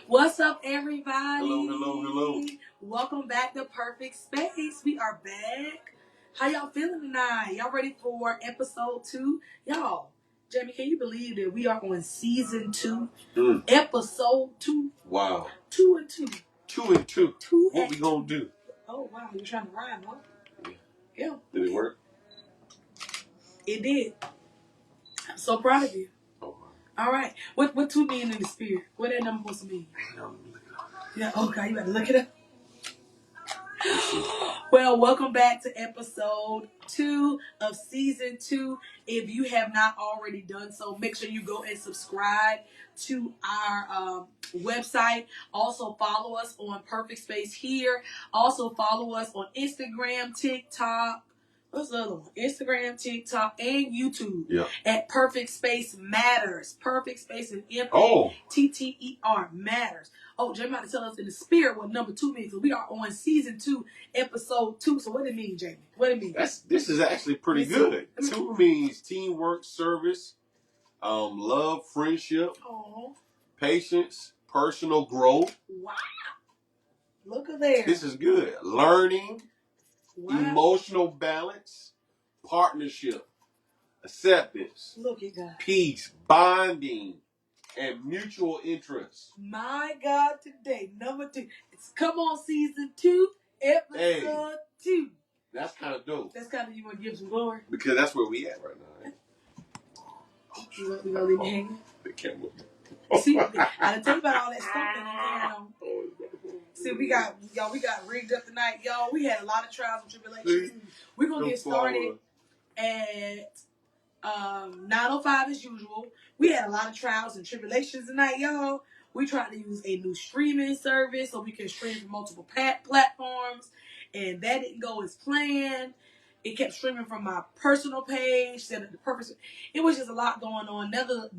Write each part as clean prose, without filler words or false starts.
What's up, everybody? Hello. Welcome back to Perfect Space. We are back. How y'all feeling tonight? Y'all ready for episode 2? Y'all, Jamie, can you believe that we are on season 2, episode 2? Wow. 2 and 2. 2 and 2. 2 what and we gonna do? Oh, wow. You're trying to rhyme, huh? Yeah. Did it work? It did. I'm so proud of you. Oh, all right. What 2 mean in the spirit? What that number supposed to mean? Yeah, okay. You better look it up. Well, welcome back to episode 2 of season 2. If you have not already done so, make sure you go and subscribe to our website. Also follow us on Perfect Space here. Also follow us on Instagram, TikTok. What's the other one? Instagram, TikTok, and YouTube. Yeah. At Perfect Space Matters. Perfect Space and MATTER Matters. Oh, Jamie about to tell us in the spirit what number 2 means. So we are on season 2, episode 2. So what it mean, Jamie? What it mean? This is actually pretty good. 2 means teamwork, service, love, friendship, patience, personal growth. Wow. Look at there. This is good. Learning, emotional balance, partnership, acceptance, look at God. Peace, bonding, and mutual interest. My God, today, number 2. Come on, season 2, episode 2. That's kind of dope. That's kind of, you want to give some glory? Because that's where we at right now. You want to leave me hanging? The camera. See, I done tell you about all that stuff that I'm carrying on. See, we got rigged up tonight. Y'all, we had a lot of trials and tribulations. We're going to get started at 9:05 as usual. We had a lot of trials and tribulations tonight, y'all. We tried to use a new streaming service so we can stream from multiple platforms, and that didn't go as planned. It kept streaming from my personal page. It was just a lot going on.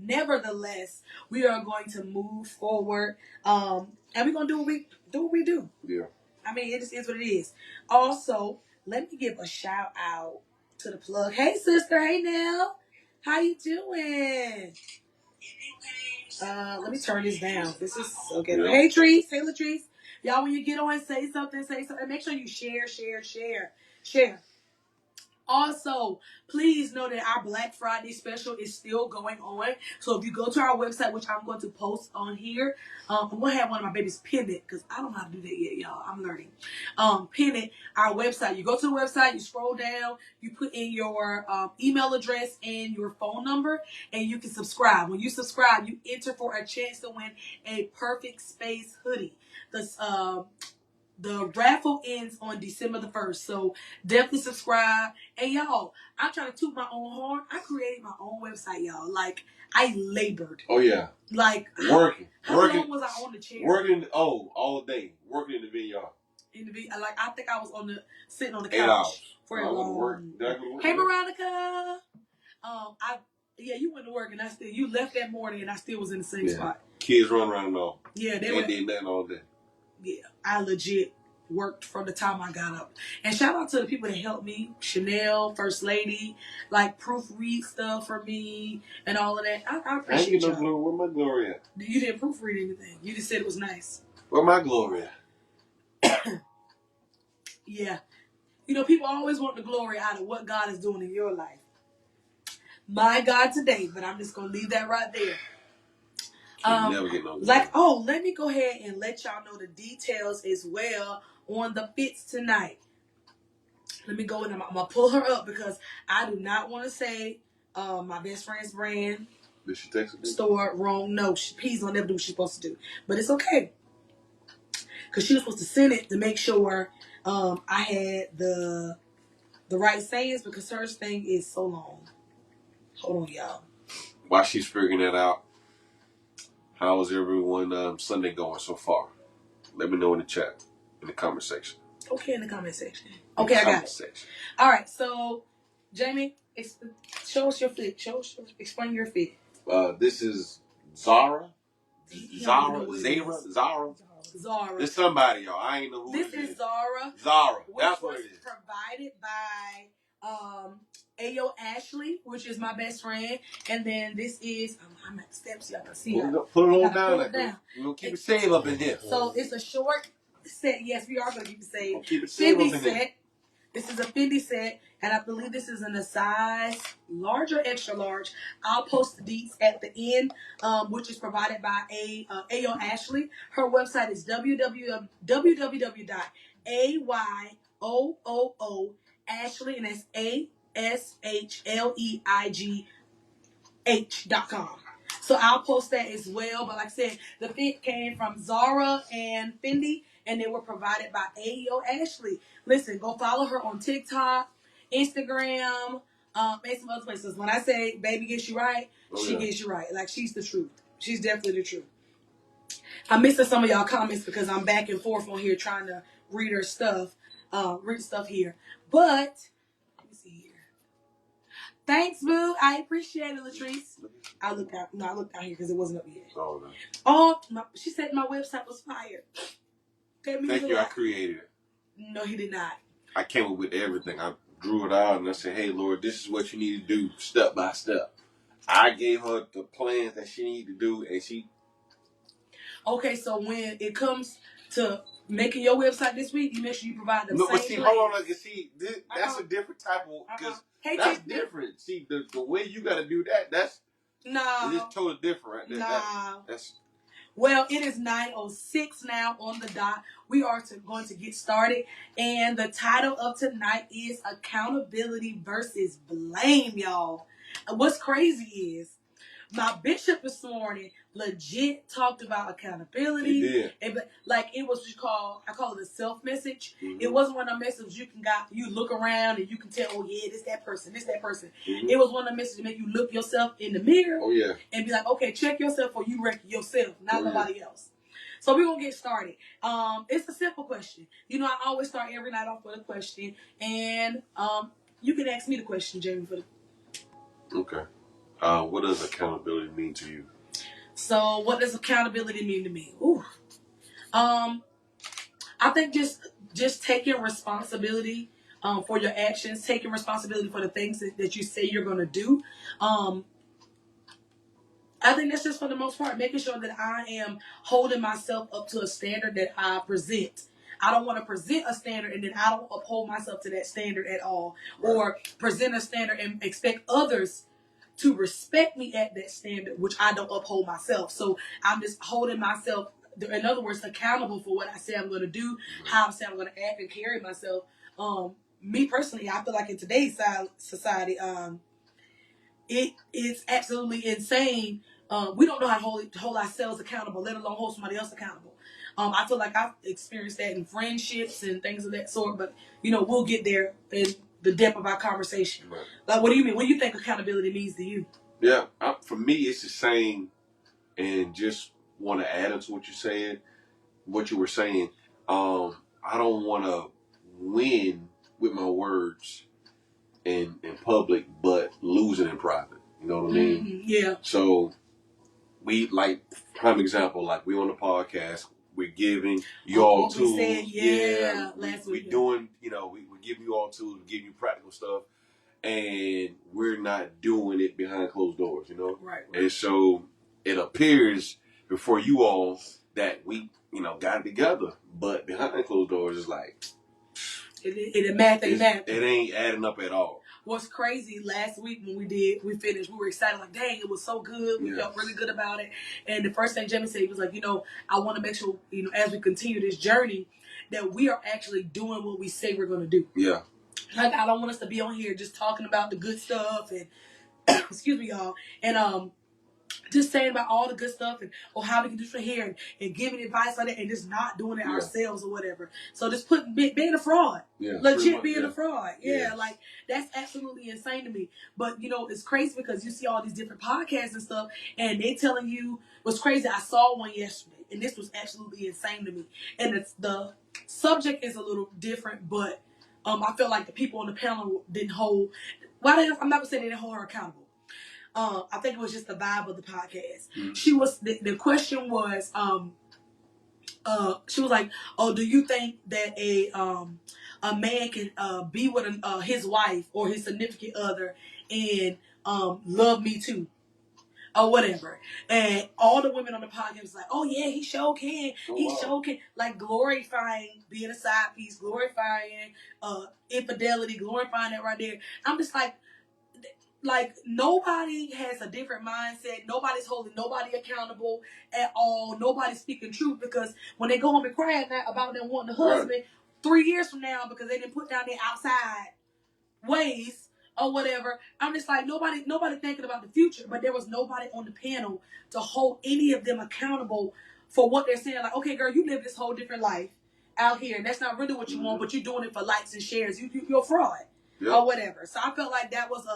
Nevertheless, we are going to move forward, and we're gonna do what we do. Yeah. I mean, it just is what it is. Also, let me give a shout out to the plug. Hey, sister. Hey, Nell. How you doing? Let me turn this down. This is okay. Yeah. Hey, Trees. Hey, Latrice. Y'all, when you get on, say something. Make sure you share. Also, please know that our Black Friday special is still going on. So if you go to our website, which I'm going to post on here, I'm going to have one of my babies pin it because I don't know how to do that yet, y'all. I'm learning. Pin it, our website. You go to the website, you scroll down, you put in your email address and your phone number, and you can subscribe. When you subscribe, you enter for a chance to win a Perfect Space hoodie. The raffle ends on December the 1st, so definitely subscribe. And y'all, I'm trying to toot my own horn. I created my own website, y'all. Like, I labored. Oh, yeah. Like, working. How long was I on the chair? Working, all day. Working in the vineyard. Like, I think I was sitting on the couch 8 hours. For a long. Hey, Veronica. You went to work and you left that morning and I still was in the same spot. Kids run around and all. Yeah, they did nothing all day. Yeah, I legit worked from the time I got up. And shout out to the people that helped me. Chanel, First Lady, like proofread stuff for me and all of that. I appreciate you. Where my glory at? You didn't proofread anything. You just said it was nice. Where my glory at? Yeah. You know, people always want the glory out of what God is doing in your life. My God today, but I'm just going to leave that right there. Never get no let me go ahead and let y'all know the details as well on the fits tonight. Let me go and I'm gonna pull her up because I do not want to say my best friend's brand. Did she text me? Store wrong. No, P's don't never do what she's supposed to do, but it's okay because she was supposed to send it to make sure I had the right sayings because her thing is so long. Hold on, y'all. While she's figuring that out. How is everyone Sunday going so far? Let me know in the chat, in the comment section. Okay, in the comment section. Okay, I got it. All right, so Jamie, show us your fit. Explain your fit. This is Zara. Zara. It's somebody, y'all. I ain't know who this is. Zara. Zara. That's what it is. Provided by Ayo Ashley, which is my best friend, and then this is I'm at steps. Y'all can see. Put it on down. We're gonna keep it safe up in here. So it's a short set. Yes, we are gonna keep it safe. We'll keep it safe up in set. here. This is a Fendi set, and I believe this is in a size large or extra large. I'll post the deets at the end, which is provided by Ayo Ashley. Her website is www.ayooashley, and that's ASHLEIGH.com. So I'll post that as well. But like I said, the fit came from Zara and Fendi, and they were provided by Ayo Ashley. Listen, go follow her on TikTok, Instagram, and some other places. When I say baby gets you right, she gets you right. Like, she's the truth. She's definitely the truth. I'm missing some of y'all comments because I'm back and forth on here trying to read her stuff, read stuff here. But let me see here. Thanks, boo. I appreciate it, Latrice. I looked out here because it wasn't up yet. She said my website was fired. Thank you. I created it. No, he did not. I came up with everything. I drew it out and I said, "Hey, Lord, this is what you need to do, step by step." I gave her the plans that she needed to do, and she. Okay, so when it comes to making your website this week, you make sure you provide them. No, same but see, plans. hold on. See, that's a different type of because that's different. See, the way you got to do that's it's totally different, right? That's. Well, it is 9:06 now on the dot. We are going to get started, and the title of tonight is Accountability versus Blame, y'all. What's crazy is my bishop this morning legit talked about accountability. He did. And, like, it was I call it a self message. Mm-hmm. It wasn't one of the messages you look around and you can tell, oh yeah, this that person. Mm-hmm. It was one of the messages to make you look yourself in the mirror. Oh yeah. And be like, okay, check yourself or you wreck yourself, not nobody else. So we're gonna get started. It's a simple question. You know, I always start every night off with a question, and you can ask me the question, Jamie. Okay. What does accountability mean to you? So, what does accountability mean to me? Ooh. I think just taking responsibility for your actions, taking responsibility for the things that you say you're gonna do. I think that's just for the most part, making sure that I am holding myself up to a standard that I present. I don't want to present a standard and then I don't uphold myself to that standard at all, right. Or present a standard and expect others to respect me at that standard, which I don't uphold myself. So I'm just holding myself, in other words, accountable for what I say I'm going to do, how I say I'm going to act and carry myself. Me personally, I feel like in today's society, it's absolutely insane. We don't know how to hold ourselves accountable, let alone hold somebody else accountable. I feel like I've experienced that in friendships and things of that sort, but we'll get there in the depth of our conversation. Right. Like, what do you mean? What do you think accountability means to you? Yeah, for me, it's the same. And just want to add into what you were saying. I don't want to win with my words in public, but losing in private. You know what I mean? Mm-hmm. Yeah. So we, like, prime example, like, we on the podcast, we're giving you all tools. Last week. We're doing, we're giving you all tools, we're giving you practical stuff, and we're not doing it behind closed doors, Right. And so it appears before you all that we, got it together, but behind closed doors is like it ain't adding up at all. What's crazy, last week when we finished, we were excited, like, dang, it was so good. We felt really good about it. And the first thing Jamie said, he was like, I want to make sure, as we continue this journey, that we are actually doing what we say we're going to do. Yeah. Like, I don't want us to be on here just talking about the good stuff and, excuse me, y'all, and just saying about all the good stuff and how we can do from here and giving advice like that and just not doing it ourselves or whatever. So just being a fraud. Yeah, legit being a fraud. Yeah, like, that's absolutely insane to me. But, it's crazy because you see all these different podcasts and stuff and they telling you what's crazy. I saw one yesterday and this was absolutely insane to me. And the subject is a little different, but I feel like the people on the panel didn't hold. I'm not going to say they didn't hold her accountable. I think it was just the vibe of the podcast. Mm-hmm. The question was, she was like, "Oh, do you think that a man can be with his wife or his significant other and love me too?" Or whatever. And all the women on the podcast was like, "Oh yeah, he sure can. He sure can." Like glorifying being a side piece, glorifying infidelity, glorifying that right there. I'm just like nobody has a different mindset. Nobody's holding nobody accountable at all. Nobody's speaking truth, because when they go home and cry at night about them wanting a husband 3 years from now because they didn't put down their outside ways or whatever, I'm just like, nobody thinking about the future. But there was nobody on the panel to hold any of them accountable for what they're saying. Like, okay, girl, you live this whole different life out here, and that's not really what you want, but you're doing it for likes and shares. You're a fraud or whatever. So I felt like that was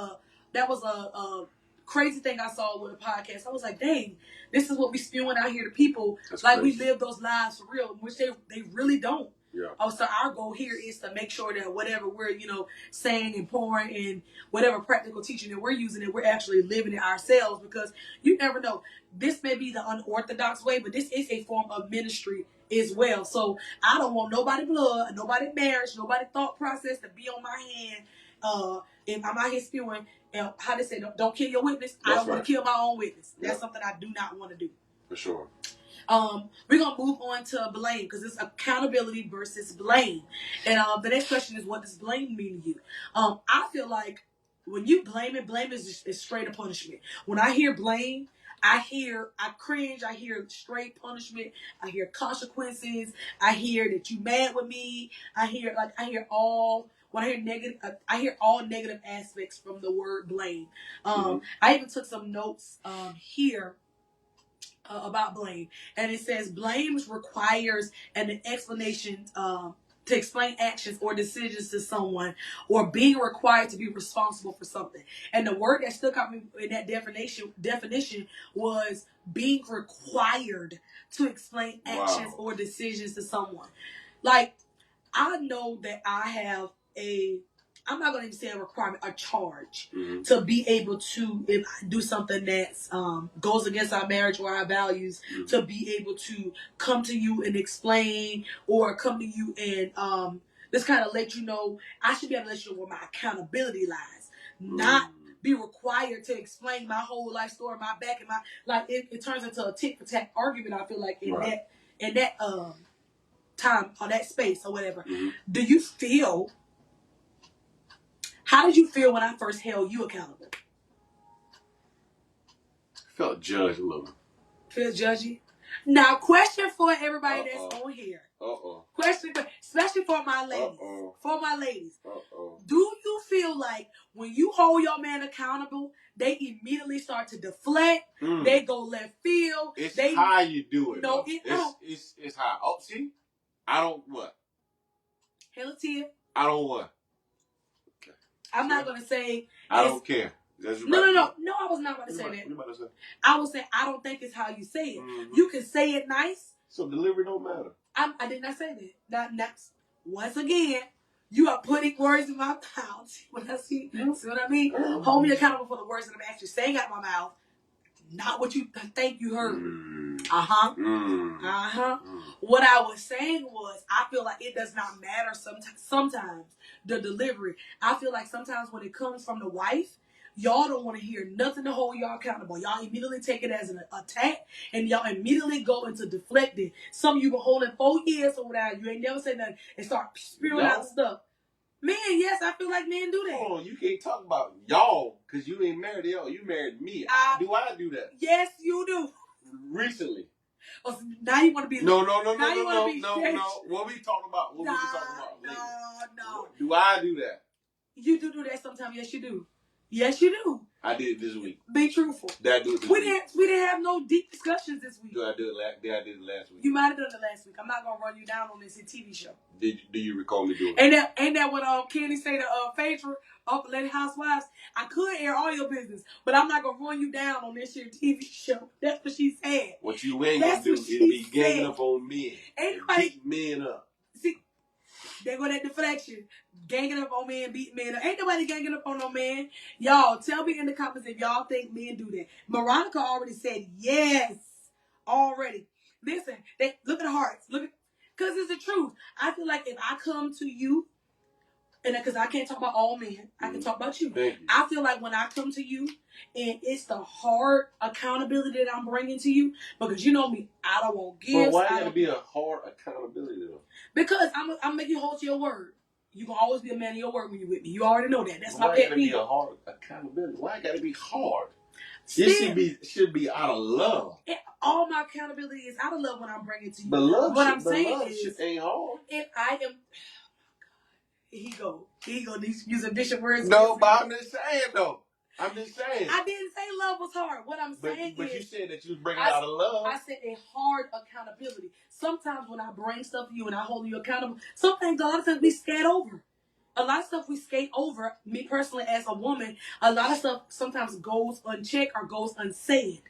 a crazy thing I saw with a podcast. I was like, dang, this is what we spewing out here to people. That's like crazy. We live those lives for real, which they really don't. Yeah. Oh, so our goal here is to make sure that whatever we're, saying and pouring and whatever practical teaching that we're using, that we're actually living it ourselves, because you never know. This may be the unorthodox way, but this is a form of ministry as well. So I don't want nobody blood, nobody marriage, nobody thought process to be on my hand. If I'm out here spewing, how they say, don't kill your witness. That's I don't want to kill my own witness. That's something I do not want to do. For sure. We're going to move on to blame, because it's accountability versus blame. And the next question is, what does blame mean to you? I feel like when you blame is straight up punishment. When I hear blame, I cringe. I hear straight punishment. I hear consequences. I hear that you mad with me. I hear all negative aspects from the word blame. I even took some notes here about blame, and it says blame requires an explanation to explain actions or decisions to someone, or being required to be responsible for something. And the word that stuck out me in that definition was being required to explain actions or decisions to someone. Like, I know that I have I'm not going to even say a requirement, a charge to be able to, if I do something that goes against our marriage or our values, to be able to come to you and explain, or come to you and just kind of let you know. I should be able to let you know where my accountability lies, not be required to explain my whole life story, my back and my it turns into a tit for tat argument. I feel like in that time or that space or whatever. Do you feel? How did you feel when I first held you accountable? Felt judged a little. Feel judgy? Now, question for everybody that's on here. Question, especially for my ladies. For my ladies. Do you feel like when you hold your man accountable, they immediately start to deflect? They go left field. It's how you do it. No, it's how. Oh, see? I don't what? Hey, Latia. I don't what? I'm not going to say... I don't care. No, I was not about to say that. What you about to say? I was saying, I don't think it's how you say it. You can say it nice. So delivery don't matter. I did not say that. Once again, you are putting words in my mouth. See what I mean? Hold me accountable for the words that I'm actually saying out of my mouth. Not what you think you heard. What I was saying was, I feel like it does not matter sometimes, the delivery. I feel like sometimes when it comes from the wife, y'all don't want to hear nothing to hold y'all accountable. Y'all immediately take it as an attack, and y'all immediately go into deflecting. Some of you were holding 4 years or whatever. You ain't never said nothing and start spewing out stuff. Men, yes, I feel like men do that. Hold on, you can't talk about y'all because you ain't married y'all. You married me. Do I do that? Yes, you do. Recently. Oh, so now you want to be... No. What we talking about? What we talking about? No. Do I do that? You do that sometimes. Yes, you do. Yes, you do. I did it this week. Be truthful. Did I do it this week? We didn't have no deep discussions this week. Did I do it last week? You might have done it last week. I'm not gonna run you down on this TV show. Do you recall me doing it? Ain't that what Kenny say to Phaedra of Lady Housewives? I could air all your business, but I'm not gonna run you down on this here TV show. That's what she said. What you ain't gonna do is be ganging up on men. Keep men up. See, there go that deflection. Ganging up on men, beating men up. Ain't nobody ganging up on no man. Y'all, tell me in the comments if y'all think men do that. Veronica already said yes. Already. Listen, they look at the hearts. Because it's the truth. I feel like if I come to you, and because I can't talk about all men, I can talk about you. I feel like when I come to you, and it's the hard accountability that I'm bringing to you, because you know me, I don't want gifts. But why gotta be a hard accountability though? Because I'm making you hold to your word. You can always be a man of your word when you're with me. You already know that. That's my pet peeve. Why gotta be a hard accountability? Why gotta be hard? It should be out of love. All my accountability is out of love when I'm bringing to you. But love, what I'm saying is, ain't hard. If I am, he go these using Bishop words. No, but I'm just saying though. I didn't say love was hard. What I'm saying but you said that you was bringing out of love. I said a hard accountability. Sometimes when I bring stuff to you and I hold you accountable, a lot of times we skate over. A lot of stuff we skate over. Me personally, as a woman, a lot of stuff sometimes goes unchecked or goes unsaid.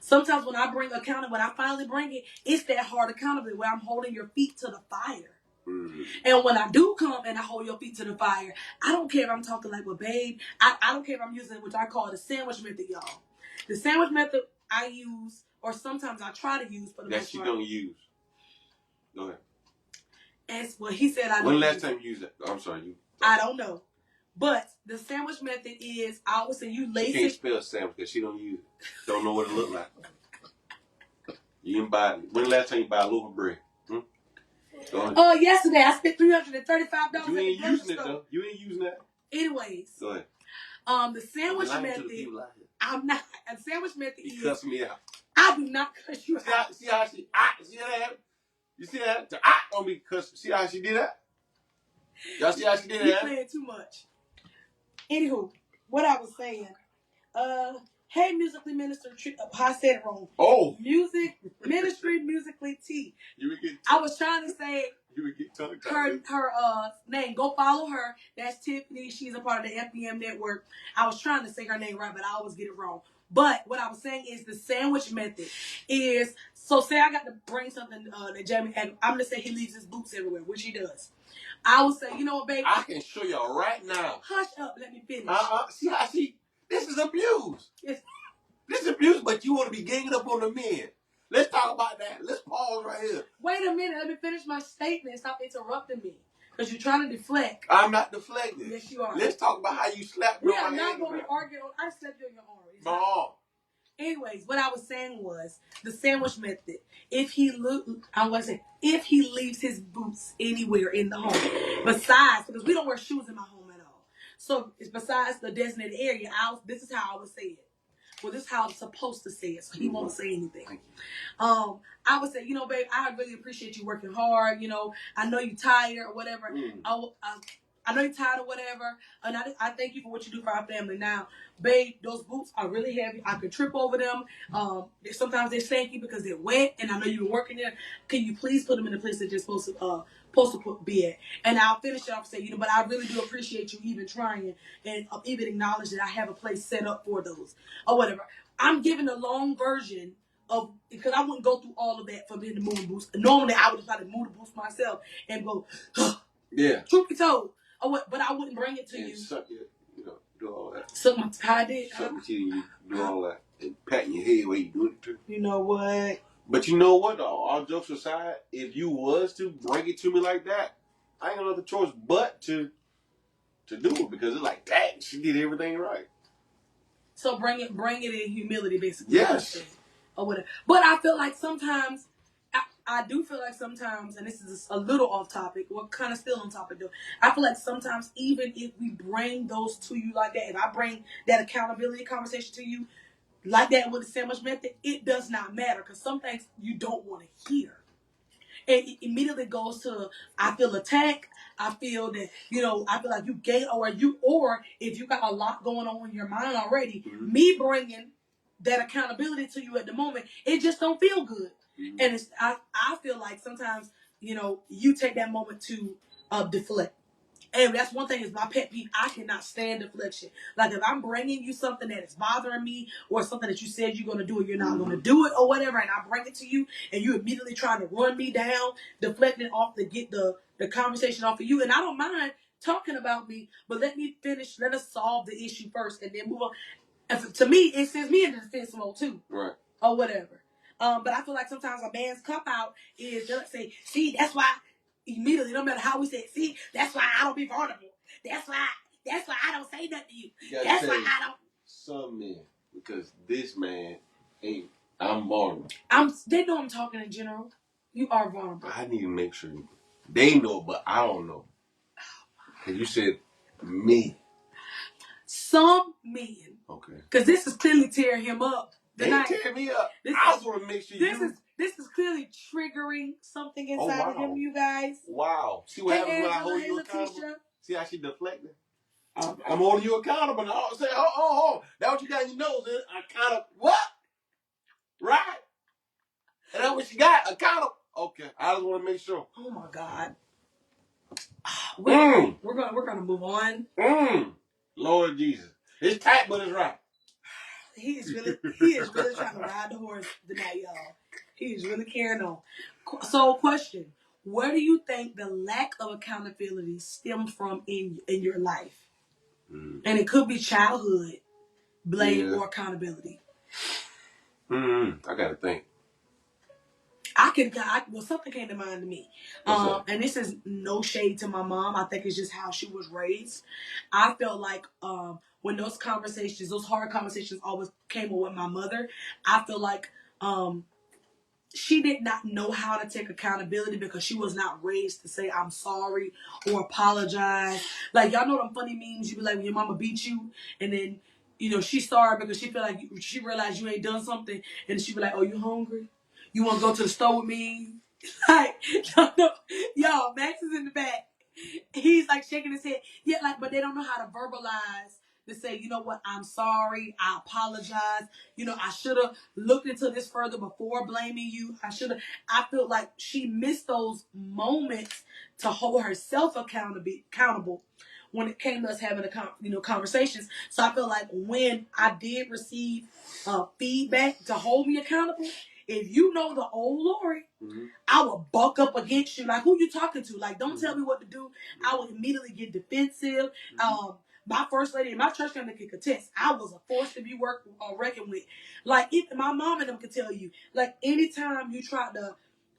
Sometimes when I bring accountability, when I finally bring it, it's that hard accountability where I'm holding your feet to the fire. Mm-hmm. And when I do come and I hold your feet to the fire, I don't care if I'm talking like, well, babe, I don't care if I'm using what I call the sandwich method, y'all. The sandwich method I use, or sometimes I try to use for the most part. That you don't use. Go ahead. As well, he said I don't. When last time you used that? I'm sorry, you. I don't know. But the sandwich method is, I always say you lazy. You can't spell sandwich because she don't use it. Don't know what it look like. You can buy it. When last time you buy a loaf of bread? Yesterday I spent $335. You ain't using it though. You ain't using that. Anyways. Go ahead. The sandwich method. I'm not. A sandwich method is. You cuss me out. I do not cuss you out. See how she? See that? You see that? The don't be cuss. See how she did that? Y'all see how she did that? You playing too much. Anywho, what I was saying. Hey, musically minister. I said it wrong. Oh. Music ministry musically T. You would get. I was trying to say. You would get tongue-tied. Her name. Go follow her. That's Tiffany. She's a part of the FBM network. I was trying to say her name right, but I always get it wrong. But what I was saying is the sandwich method is, so say I got to bring something that Jamie, and I'm going to say he leaves his boots everywhere, which he does. I would say, you know what, baby? I can show y'all right now. Hush up. Let me finish. See how this is abuse. Yes. This is abuse, but you want to be ganging up on the men. Let's talk about that. Let's pause right here. Wait a minute. Let me finish my statement. Stop interrupting me. Because you're trying to deflect. I'm not deflecting. Yes, you are. Let's talk about how you slapped me on my hand. We are not going to argue. I slapped you on your arm. My arm. Anyways, what I was saying was the sandwich method. If he leaves his boots anywhere in the home, besides, because we don't wear shoes in my home at all. So it's besides the designated area. This is how I would say it. Well, this is how I'm supposed to say it, so he won't say anything. I would say, you know, babe, I really appreciate you working hard. You know, I know you're tired or whatever. I know you're tired or whatever, and I thank you for what you do for our family. Now, babe, those boots are really heavy. I could trip over them. Sometimes they're stanky because they're wet, and I know you've been working there. Can you please put them in the place that you're supposed to be at? And I'll finish it off and say, you know, but I really do appreciate you even trying and even acknowledge that I have a place set up for those or whatever. I'm giving the long version of, because I wouldn't go through all of that for me to move the boots. Normally, I would just try to move the boots myself and go, yeah, truth be told. But I wouldn't bring it to you. Suck it, do all that. Suck my I did. Suck your teeth, you do all that. And patting your head while you doing it too. You know what? But you know what, all jokes aside, if you was to bring it to me like that, I ain't got no other choice but to do it, because it's like, dang, she did everything right. So bring it in humility, basically. Yes. Or whatever. But I feel like sometimes, I do feel like sometimes, and this is a little off topic, we're kind of still on topic though. I feel like sometimes, even if we bring those to you like that, if I bring that accountability conversation to you like that with the sandwich method, it does not matter, because some things you don't want to hear. And it immediately goes to, I feel attacked. I feel that, you know, I feel like you gay, or if you got a lot going on in your mind already, me bringing that accountability to you at the moment, it just don't feel good. And I feel like sometimes, you know, you take that moment to deflect. And that's one thing is my pet peeve. I cannot stand deflection. Like if I'm bringing you something that is bothering me, or something that you said you're going to do and you're not going to do it or whatever, and I bring it to you and you immediately trying to run me down, deflecting off to get the conversation off of you. And I don't mind talking about me, but let me finish. Let us solve the issue first and then move on. And to me, it sends me in the defense mode too. Right. Or whatever. But I feel like sometimes a man's cop out is they'll say, see, that's why immediately, no matter how we say it, see, that's why I don't be vulnerable. That's why I don't say nothing to you. That's why I don't. Some men, because this man ain't. I'm vulnerable. They know I'm talking in general. You are vulnerable. I need to make sure they know, but I don't know. Cause you said me. Some men. Okay. Because this is clearly tearing him up. They tear me up. I just want to make sure this is clearly triggering something inside of him, you guys. Wow. See what happens when I hold you accountable? See how she deflected? I'm holding you accountable now. Say, oh. That's what you got in your nose. What? Right. And that's what you got. Accountable. Okay. I just want to make sure. Oh my God. We're gonna move on. Lord Jesus. It's tight, but it's right. He is really trying to ride the horse tonight, y'all. He is really carrying on. So, question: where do you think the lack of accountability stems from in your life? And it could be childhood, blame, or accountability. I gotta think. Well, something came to mind to me. And this is no shade to my mom. I think it's just how she was raised. I felt like when those hard conversations always came with my mother, I feel like she did not know how to take accountability because she was not raised to say I'm sorry or apologize. Like, y'all know them funny memes, you be like, when your mama beat you and then, she's sorry because she feel like she realized you ain't done something, and she be like, oh, you hungry? You want to go to the store with me? Like, y'all, Max is in the back. He's like shaking his head. Yeah, but they don't know how to verbalize to say, you know what, I'm sorry, I apologize. I should have looked into this further before blaming you. I feel like she missed those moments to hold herself accountable when it came to us having conversations. So I feel like when I did receive feedback to hold me accountable, if you know the old Lori, I would buck up against you. Like, who you talking to? Like, don't tell me what to do. I would immediately get defensive. My first lady in my church family could contest. I was a force to be reckoned with. Like, my mom and them could tell you. Like, anytime you tried to,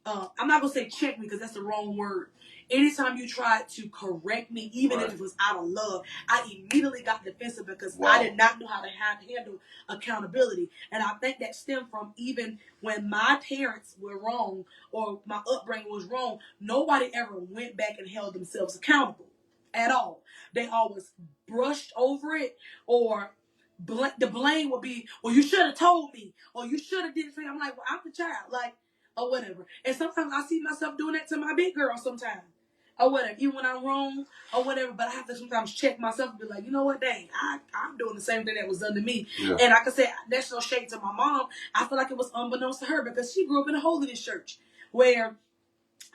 I'm not going to say check me because that's the wrong word. Anytime you tried to correct me, even if it was out of love, I immediately got defensive because I did not know how to handle accountability. And I think that stemmed from even when my parents were wrong or my upbringing was wrong, nobody ever went back and held themselves accountable at all. They always brushed over it, or the blame would be, well, you should have told me, or you should have did it. I'm like, well, I'm the child, like, or whatever. And sometimes I see myself doing that to my big girl sometimes. Or whatever, even when I'm wrong or whatever, but I have to sometimes check myself and be like, you know what, dang, I'm doing the same thing that was done to me. Yeah. And I can say that's no shade to my mom. I feel like it was unbeknownst to her because she grew up in a holiness church where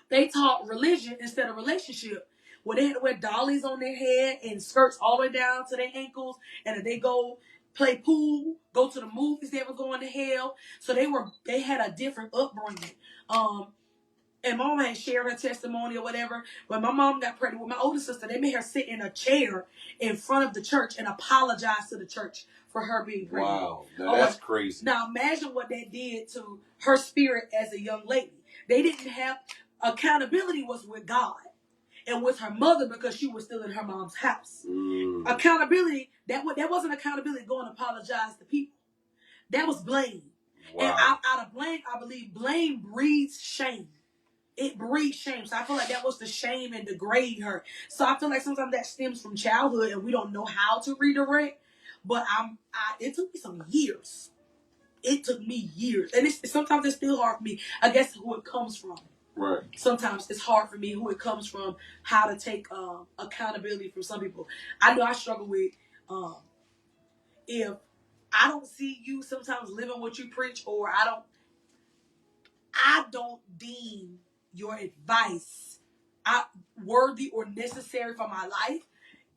they taught religion instead of relationship. Where they had to wear dollies on their head and skirts all the way down to their ankles, and if they go play pool, go to the movies, they were going to hell. So they had a different upbringing. And my mom had shared her testimony or whatever. When my mom got pregnant with my older sister, they made her sit in a chair in front of the church and apologize to the church for her being pregnant. Wow, that's crazy. Now imagine what that did to her spirit as a young lady. They didn't have accountability was with God and with her mother because she was still in her mom's house. Accountability, that wasn't accountability going to apologize to people. That was blame. Wow. And out of blame, I believe blame breeds shame. It breeds shame. So I feel like that was the shame and degrade her. So I feel like sometimes that stems from childhood and we don't know how to redirect. But it took me some years. It took me years. And sometimes it's still hard for me. I guess who it comes from. Right. Sometimes it's hard for me who it comes from, how to take accountability from some people. I know I struggle with if I don't see you sometimes living what you preach, or I don't deem your advice worthy or necessary for my life.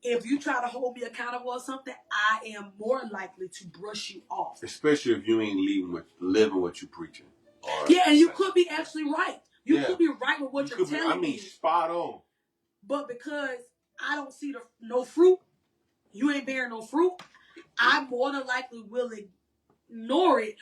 If you try to hold me accountable or something, I am more likely to brush you off. Especially if you ain't living what you preaching. Yeah, and you could be actually right. You could be right with what you're telling me. Spot on. But because I don't see no fruit, you ain't bearing no fruit, I'm more than likely willing ignore it,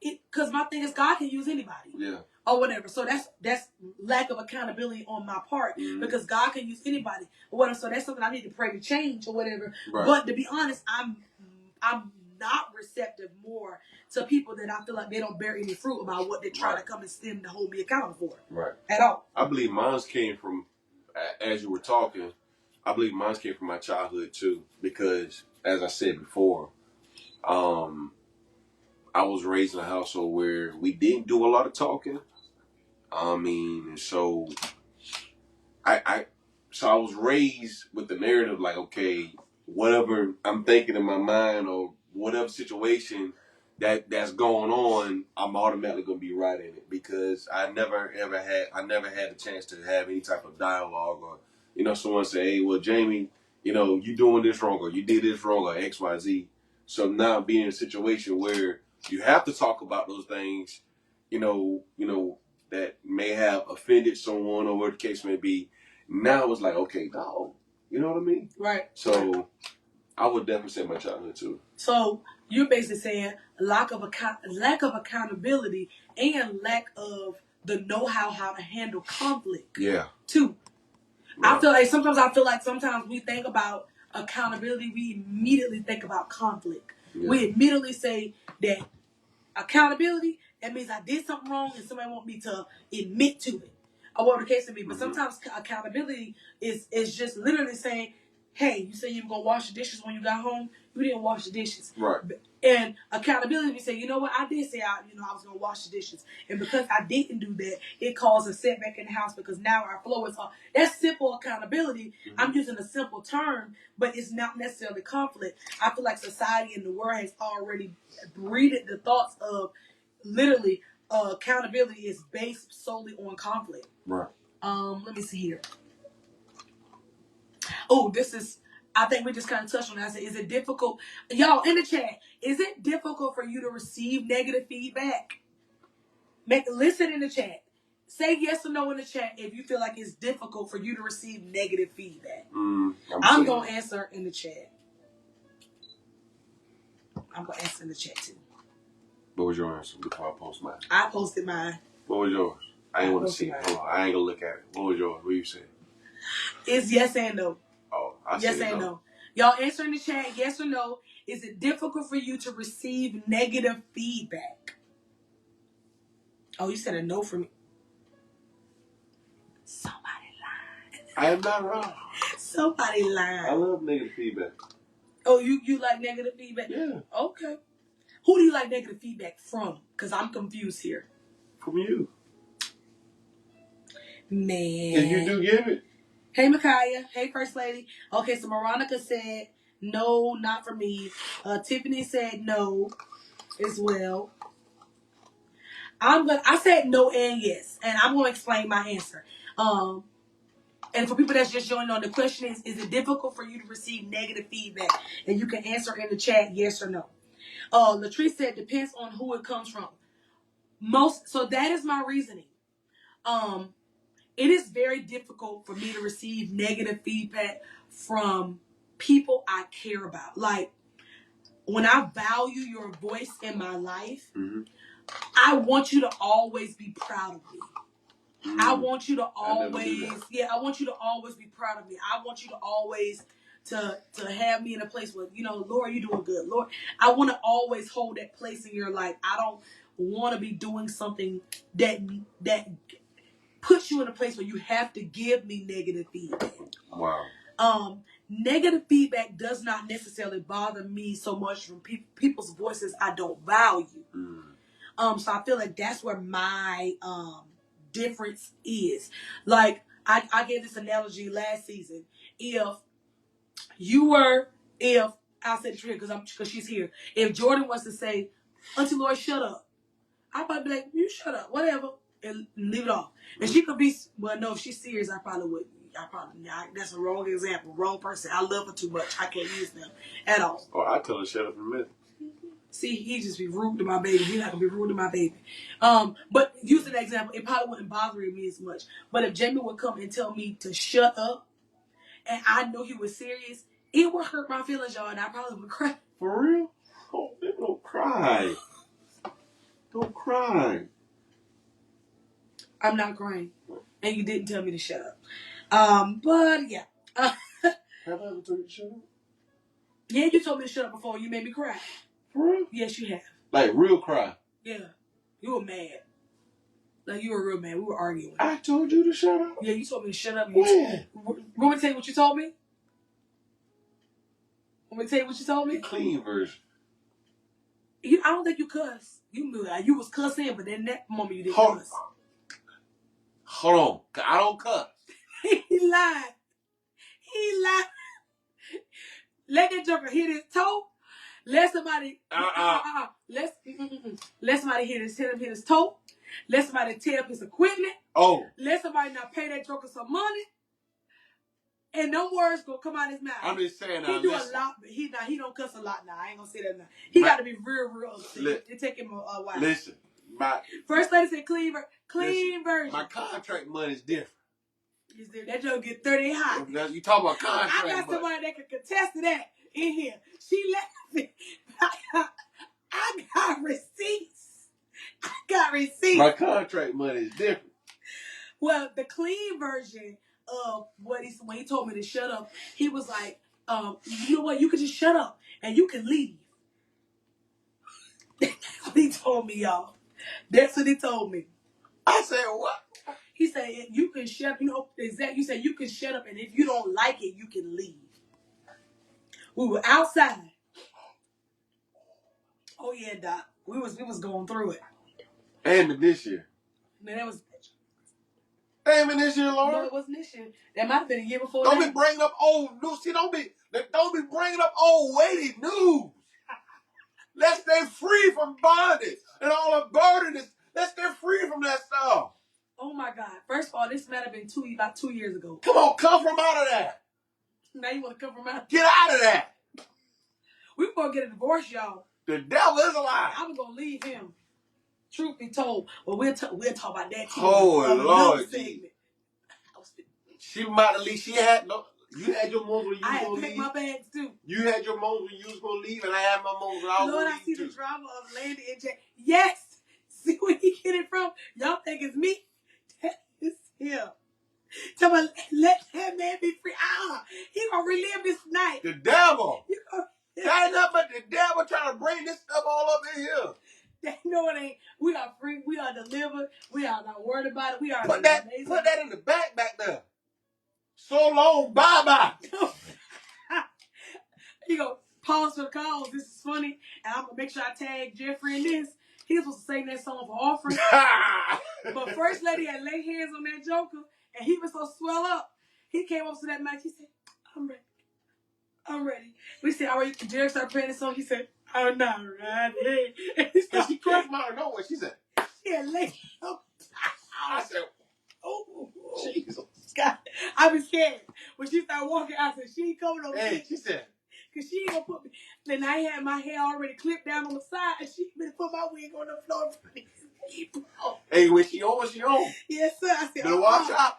because my thing is God can use anybody. Yeah. Or whatever. So that's lack of accountability on my part, because God can use anybody or whatever. So that's something I need to pray to change or whatever. Right. But to be honest, I'm not receptive more to people that I feel like they don't bear any fruit about what they try to come and stand to hold me accountable for. Right. At all. I believe mine came from, as you were talking, I believe mine came from my childhood too, because as I said before, I was raised in a household where we didn't do a lot of talking. So I was raised with the narrative like, okay, whatever I'm thinking in my mind or whatever situation that's going on, I'm automatically gonna be right in it, because I never had a chance to have any type of dialogue, or someone say, hey, well, Jamie, you doing this wrong, or you did this wrong, or XYZ. So now being in a situation where you have to talk about those things, that may have offended someone or whatever the case may be. Now it's like, okay, dog, you know what I mean? Right. So I would definitely say my childhood too. So you're basically saying lack of accountability and lack of the know-how how to handle conflict. Yeah. Too. Yeah. I feel like sometimes we think about accountability, we immediately think about conflict. Yeah. We immediately say that accountability, that means I did something wrong and somebody want me to admit to it, or whatever the case may be. But sometimes accountability is just literally saying, hey, you say you were going to wash the dishes when you got home, you didn't wash the dishes. Right. And accountability, we say, you know what, I did say I was going to wash the dishes. And because I didn't do that, it caused a setback in the house, because now our flow is off. That's simple accountability. I'm using a simple term, but it's not necessarily conflict. I feel like society and the world has already breeded the thoughts of literally accountability is based solely on conflict. Right. Let me see here. Oh, I think we just kind of touched on that. I said, is it difficult? Y'all, in the chat, is it difficult for you to receive negative feedback? Listen in the chat. Say yes or no in the chat if you feel like it's difficult for you to receive negative feedback. I'm going to answer in the chat. I'm going to answer in the chat too. What was your answer before I post mine? I posted mine. What was yours? I ain't want to see it. Hold on. I ain't going to look at it. What was yours? What you saying? It's yes and no. Oh, yes and no. Y'all answer in the chat, yes or no. Is it difficult for you to receive negative feedback? Oh, you said a no for me. Somebody lied. I am not wrong. Somebody lied. I love negative feedback. Oh, you like negative feedback? Yeah. Okay. Who do you like negative feedback from? Because I'm confused here. From you. Man. And you do give it. Hey, Micaiah. Hey, First Lady. Okay, so Veronica said, no, not for me. Tiffany said no as well. I said no and yes, and I'm going to explain my answer. And for people that's just joining on, the question is it difficult for you to receive negative feedback? And you can answer in the chat yes or no. Latrice said depends on who it comes from. So that is my reasoning. It is very difficult for me to receive negative feedback from people I care about. Like, when I value your voice in my life, I want you to always be proud of me. I want you to always, I want you to always be proud of me. I want you to always to have me in a place where, Lord, you're doing good. Lord, I want to always hold that place in your life. I don't want to be doing something that puts you in a place where you have to give me negative feedback. Wow. Negative feedback does not necessarily bother me so much from people's voices I don't value. So I feel like that's where my difference is. Like, I gave this analogy last season. I'll say the truth because she's here. If Jordan was to say, Auntie Lori, shut up, I might be like, you shut up, whatever, and leave it off. And she could be, well, no, if she's serious, I probably would. That's a wrong example, wrong person. I love her too much. I can't use them at all. Oh, I tell her shut up in a minute. See, he just be rude to my baby. He's not gonna be rude to my baby. But using that example, it probably wouldn't bother me as much. But if Jamie would come and tell me to shut up, and I knew he was serious, it would hurt my feelings, y'all, and I probably would cry. For real? Oh, they don't cry. cry. Don't cry. I'm not crying. And you didn't tell me to shut up. But yeah. Have I ever told you to shut up? Yeah, you told me to shut up before. You made me cry. For real? Yes, you have. Like real cry. Yeah. You were mad. Like you were real mad. We were arguing. I told you to shut up. Yeah, you told me to shut up. When? Want me to tell you what you told me? Want me to tell you what you told me? The clean version. I don't think you cuss. You was cussing, but in that moment you didn't cuss. Hold on. I don't cuss. He lied. Let that joker hit his toe. Let somebody let somebody hit his toe. Let somebody tear up his equipment. Oh. Let somebody not pay that joker some money. And no words gonna come out his mouth. I'm just saying he do a lot, but he don't cuss a lot now. I ain't gonna say that now. He got to be real upset. It take him a while. Listen, first lady said clean version. My contract money is different. That joke get 30 hot. Now, you talk about contract money. I got somebody that can contest to that in here. She laughing. I got receipts. My contract money is different. Well, the clean version of when he told me to shut up, he was like, you know what, you can just shut up and you can leave. That's what he told me, y'all. That's what he told me. I said, what? He said, you can shut up, you said you can shut up and if you don't like it, you can leave. We were outside. Oh yeah, Doc. We was going through it. And this year. Man, that was Damn it, this year, Lord. No, it wasn't this year. That might have been a year before. Don't be bringing up old news. See, don't be bringing up old weighty news. Let's stay free from bondage and all the burden. Let's stay free from that stuff. Oh my God! First of all, this might have been about 2 years ago. Come on, come from out of that. Now you want to come from out? Get out of that. We gonna get a divorce, y'all. The devil is alive. I'm gonna leave him. Truth be told, but we'll talk about that too. Oh Lord, she might have leave. You had your moments when you was gonna leave. I had packed my bags too. You had your moments when you was gonna leave, and I had my moments when I was gonna leave too. Lord, I see the drama of Landy and Jay. Yes, see where he get it from? Y'all think it's me? That is him. Tell me, let that man be free. He gonna relive this night. The devil. That ain't nothing but the devil trying to bring this stuff all up in here. They know it ain't. We are free. We are delivered. We are not worried about it. We are put that in the back there. So long, bye. You go, pause for the calls. This is funny. And I'm going to make sure I tag Jeffrey in this. He was supposed to sing that song for offering. But First Lady had laid hands on that joker. And he was so swell up. He came up to that mic. He said, I'm ready. We said, all right, Jerry started playing the song. He said, I'm not ready. And she crushed my nowhere. She said, yeah, laid up. I said, oh, Jesus. God, I was scared. When she started walking, I said, she ain't coming over here. She said, because she ain't going to put me. Then I had my hair already clipped down on the side, and she been put my wig on the floor. Hey, when she on, she on. Yes, sir. I said, better watch out.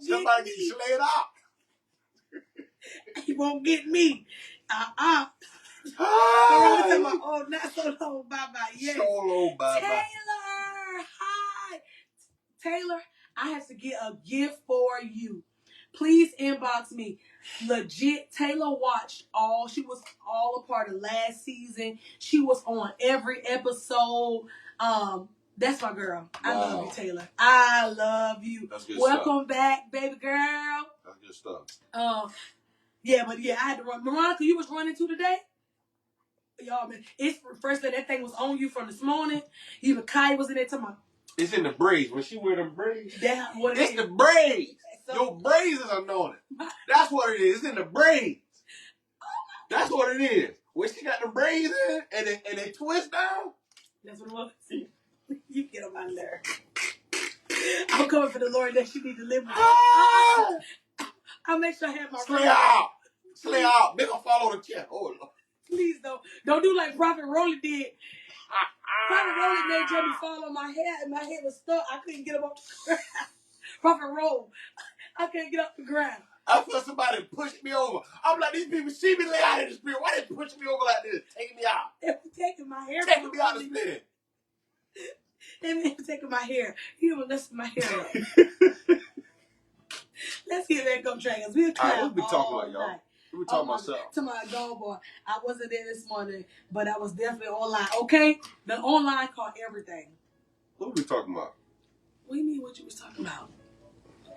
Somebody get you laid out. He won't get me. Hi. Oh, not so long. Bye-bye. Yes. So long. Bye-bye. Taylor. Hi. Taylor, I have to get a gift for you. Please inbox me. Legit, Taylor watched she was all a part of last season. She was on every episode. That's my girl. I love you, Taylor. I love you. That's good Welcome stuff. back, baby girl. That's good stuff. I had to run. Veronica, you was running too today? Y'all, man, it's first that thing was on you from this morning. Even Kai was in there talking about. It's in the braids. When she wear them braids. It's the braids. Your braids is anointed. That's what it is. It's in the braids. That's what it is. When she got the braids in and they twist down. That's what it was. You get on my nerve. I'm coming for the Lord that she need deliverance. I'll make sure I have my Slay out. Make her fall on the chair. Oh Lord. Please don't do like Prophet Rolly did. Prophet Rolly made Jamie fall on my head and my head was stuck. I couldn't get him off the ground. Prophet Roll. I can't get off the ground. I feel somebody pushing me over. I'm like, these people see me lay out in the spirit. Why they pushing me over like this? Taking me out. They're taking my hair. Taking me out of the spirit. They're taking my hair. You know, listen my hair up. Let's get back on track. We'll we'll be talking about y'all. Night. We were talking about something. To my dog boy. I wasn't there this morning, but I was definitely online. Okay? The online caught everything. What were we talking about? What do you mean what you was talking about?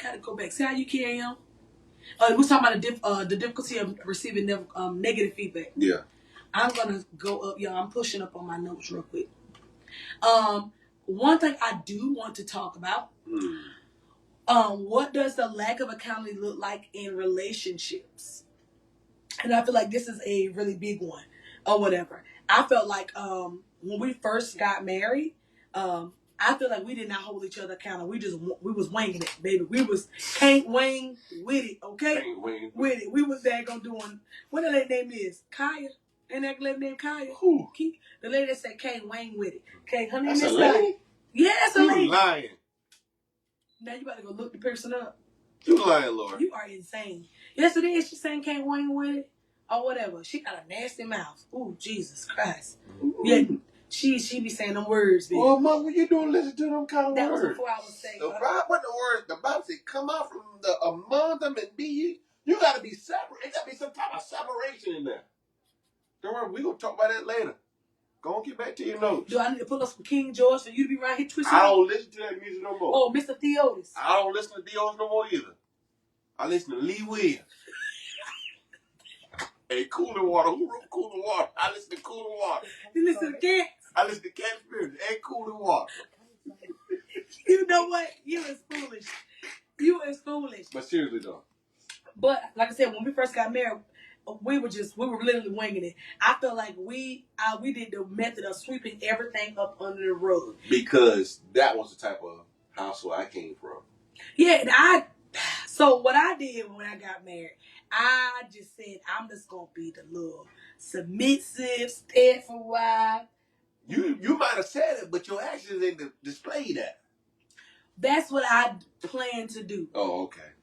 Gotta go back. See how you carry on? We was talking about the difficulty of receiving negative feedback. Yeah. I'm gonna go up, y'all. I'm pushing up on my notes real quick. One thing I do want to talk about. What does the lack of accountability look like in relationships? And I feel like this is a really big one, or whatever. I felt like when we first got married, I feel like we did not hold each other accountable. We was winging it, baby. We was can't wing with it, okay? Can't wing with it. We was there doing what the lady name is? Kaya. Ain't that lady named Kaya? Who? The lady that said can't wing with it. Okay, her name is Kaya. Lady? Yeah, that's a lady. You lying. Now you better go look the person up. You lying, Lord. You are insane. Yes, it is. She's saying can't wing with it or whatever. She got a nasty mouth. Ooh, Jesus Christ. Ooh. Yeah, she be saying them words, baby. Well, Mom, what you doing listening to them kind of that words? That was before I was saying. What the words? The Bible said, come out from among them and be ye. You got to be separate. It got to be some type of separation in there. Don't worry, we're going to talk about that later. Go on, get back to your notes. Do I need to pull up some King George for you to be right here twisting? I don't listen to that music no more. Oh, Mr. Theotis. I don't listen to Theotis no more either. I listen to Lee Williams. Hey, Cooler Water. Who wrote Cooler Water? I listen to Cooler Water. You listen to Cats? I listen to Cat Spirit. Hey, Cooler Water. You know what? You is foolish. You is foolish. But seriously, though. But, like I said, when we first got married, we were literally winging it. I felt like we did the method of sweeping everything up under the rug. Because that was the type of household I came from. Yeah, and so what I did when I got married, I just said, I'm just going to be the little submissive, steadfast wife. You might have said it, but your actions didn't display that. That's what I plan to do. Oh, okay.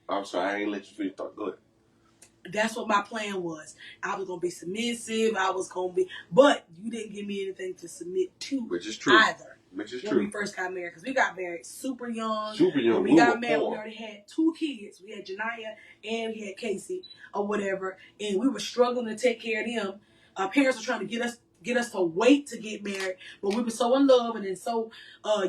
I'm sorry, I ain't let you finish talk. Go ahead. That's what my plan was. I was going to be submissive. I was going to be... But you didn't give me anything to submit to. Which is true. Either. Which is when true. When we first got married. Because we got married super young. Super young. When we got married, we already had 2 kids. We had Janiyah and we had Casey or whatever. And we were struggling to take care of them. Our parents were trying to get us to wait to get married. But we were so in love. And then so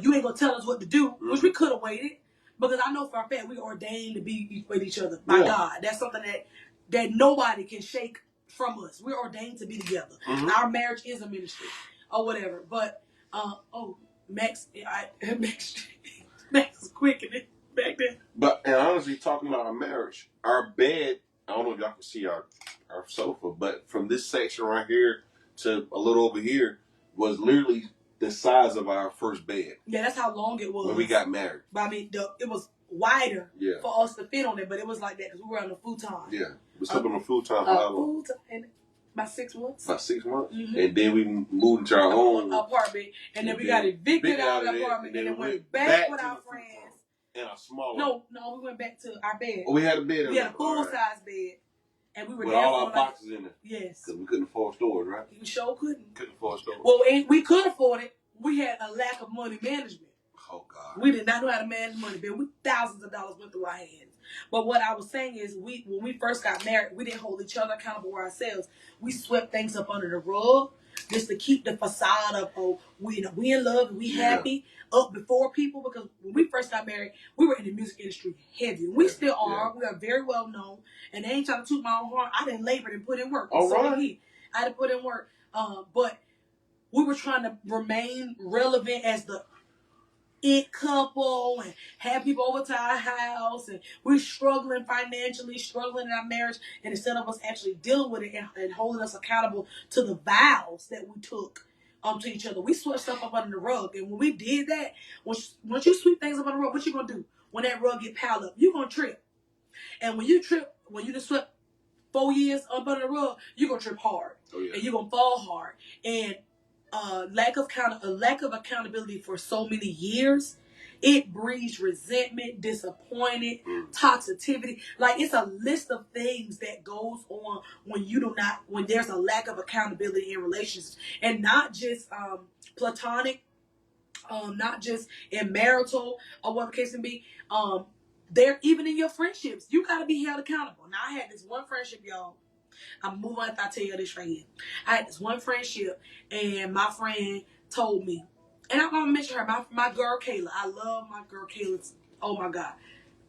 you ain't going to tell us what to do. Mm-hmm. Which we could have waited. Because I know for a fact we ordained to be with each other by God. That's something that nobody can shake from us. We're ordained to be together. Mm-hmm. Our marriage is a ministry or whatever. But Max is quickening back then. But and honestly, talking about our marriage, our bed, I don't know if y'all can see our sofa, but from this section right here to a little over here was literally the size of our first bed. Yeah, that's how long it was when we got married. But I mean, it was wider for us to fit on it, but it was like that because we were on a futon. Yeah, we slept on a futon for how long? About 6 months. About 6 months, and then we moved into our own apartment, and then we got evicted out of the apartment, and then went back with our friends. In a smaller. No, we went back to our bed. Oh, we had a bed. We had a full-size bed, and we were with all our boxes in it. Yes, because we couldn't afford storage, right? We sure couldn't. Couldn't afford storage. Well, we could afford it. We had a lack of money management. Oh God. We did not know how to manage money, but thousands of dollars went through our hands. But what I was saying is, when we first got married, we didn't hold each other accountable for ourselves. We swept things up under the rug just to keep the facade of, we in love and we happy up before people. Because when we first got married, we were in the music industry heavy. We still are. We are very well known. And they ain't trying to toot my own horn. I didn't labor and put in work. All so right. I had to put in work. But we were trying to remain relevant as the it couple and have people over to our house, and we're struggling financially, struggling in our marriage, and instead of us actually dealing with it and holding us accountable to the vows that we took to each other, we swept stuff up under the rug. And when we did that, once you sweep things up under the rug, what you gonna do when that rug get piled up? You gonna trip. And when you just swept 4 years up under the rug, you gonna trip hard. Oh, yeah. And you gonna fall hard. And lack of accountability for so many years, It breeds resentment, disappointed, toxicity. Like, it's a list of things that goes on when there's a lack of accountability in relationships, and not just platonic, not just in marital or what the case can be. There, even in your friendships, you gotta be held accountable. Now, I had this one friendship, y'all. I'm moving on if I tell you this right here. I had this one friendship, and my friend told me, and I'm gonna mention her, my girl Kayla. I love my girl Kayla. Oh my God,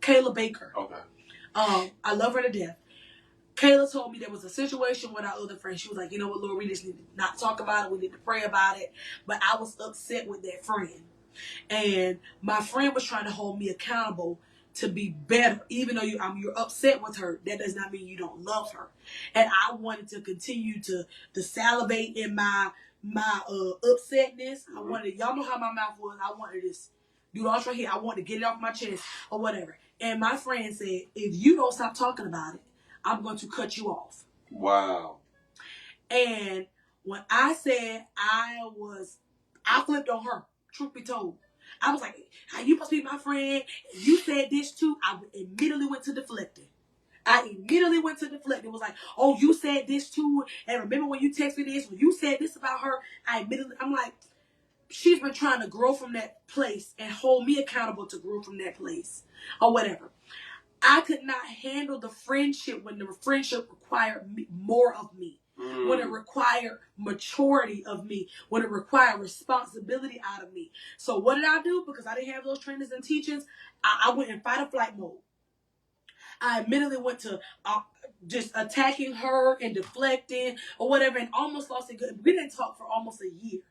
Kayla Baker. Okay. I love her to death. Kayla told me there was a situation with our other friend. She was like, you know what, Lord, we just need to not talk about it. We need to pray about it. But I was upset with that friend. And my friend was trying to hold me accountable to be better. Even though you're upset with her, that does not mean you don't love her. And I wanted to continue to salivate in my upsetness. I wanted, y'all know how my mouth was. I wanted this, do all right here. I wanted to get it off my chest or whatever. And my friend said, if you don't stop talking about it, I'm going to cut you off. Wow. And when I said I flipped on her, truth be told. I was like, how you supposed to be my friend? You said this too. I immediately went to deflecting. It was like, oh, you said this too. And remember when you texted me this, when you said this about her, I'm like, she's been trying to grow from that place and hold me accountable to grow from that place or whatever. I could not handle the friendship when the friendship required more of me. When it required maturity of me, when it required responsibility out of me. So what did I do? Because I didn't have those trainings and teachings, I went in fight or flight mode. I immediately went to just attacking her and deflecting or whatever, and almost lost it. We didn't talk for almost a year.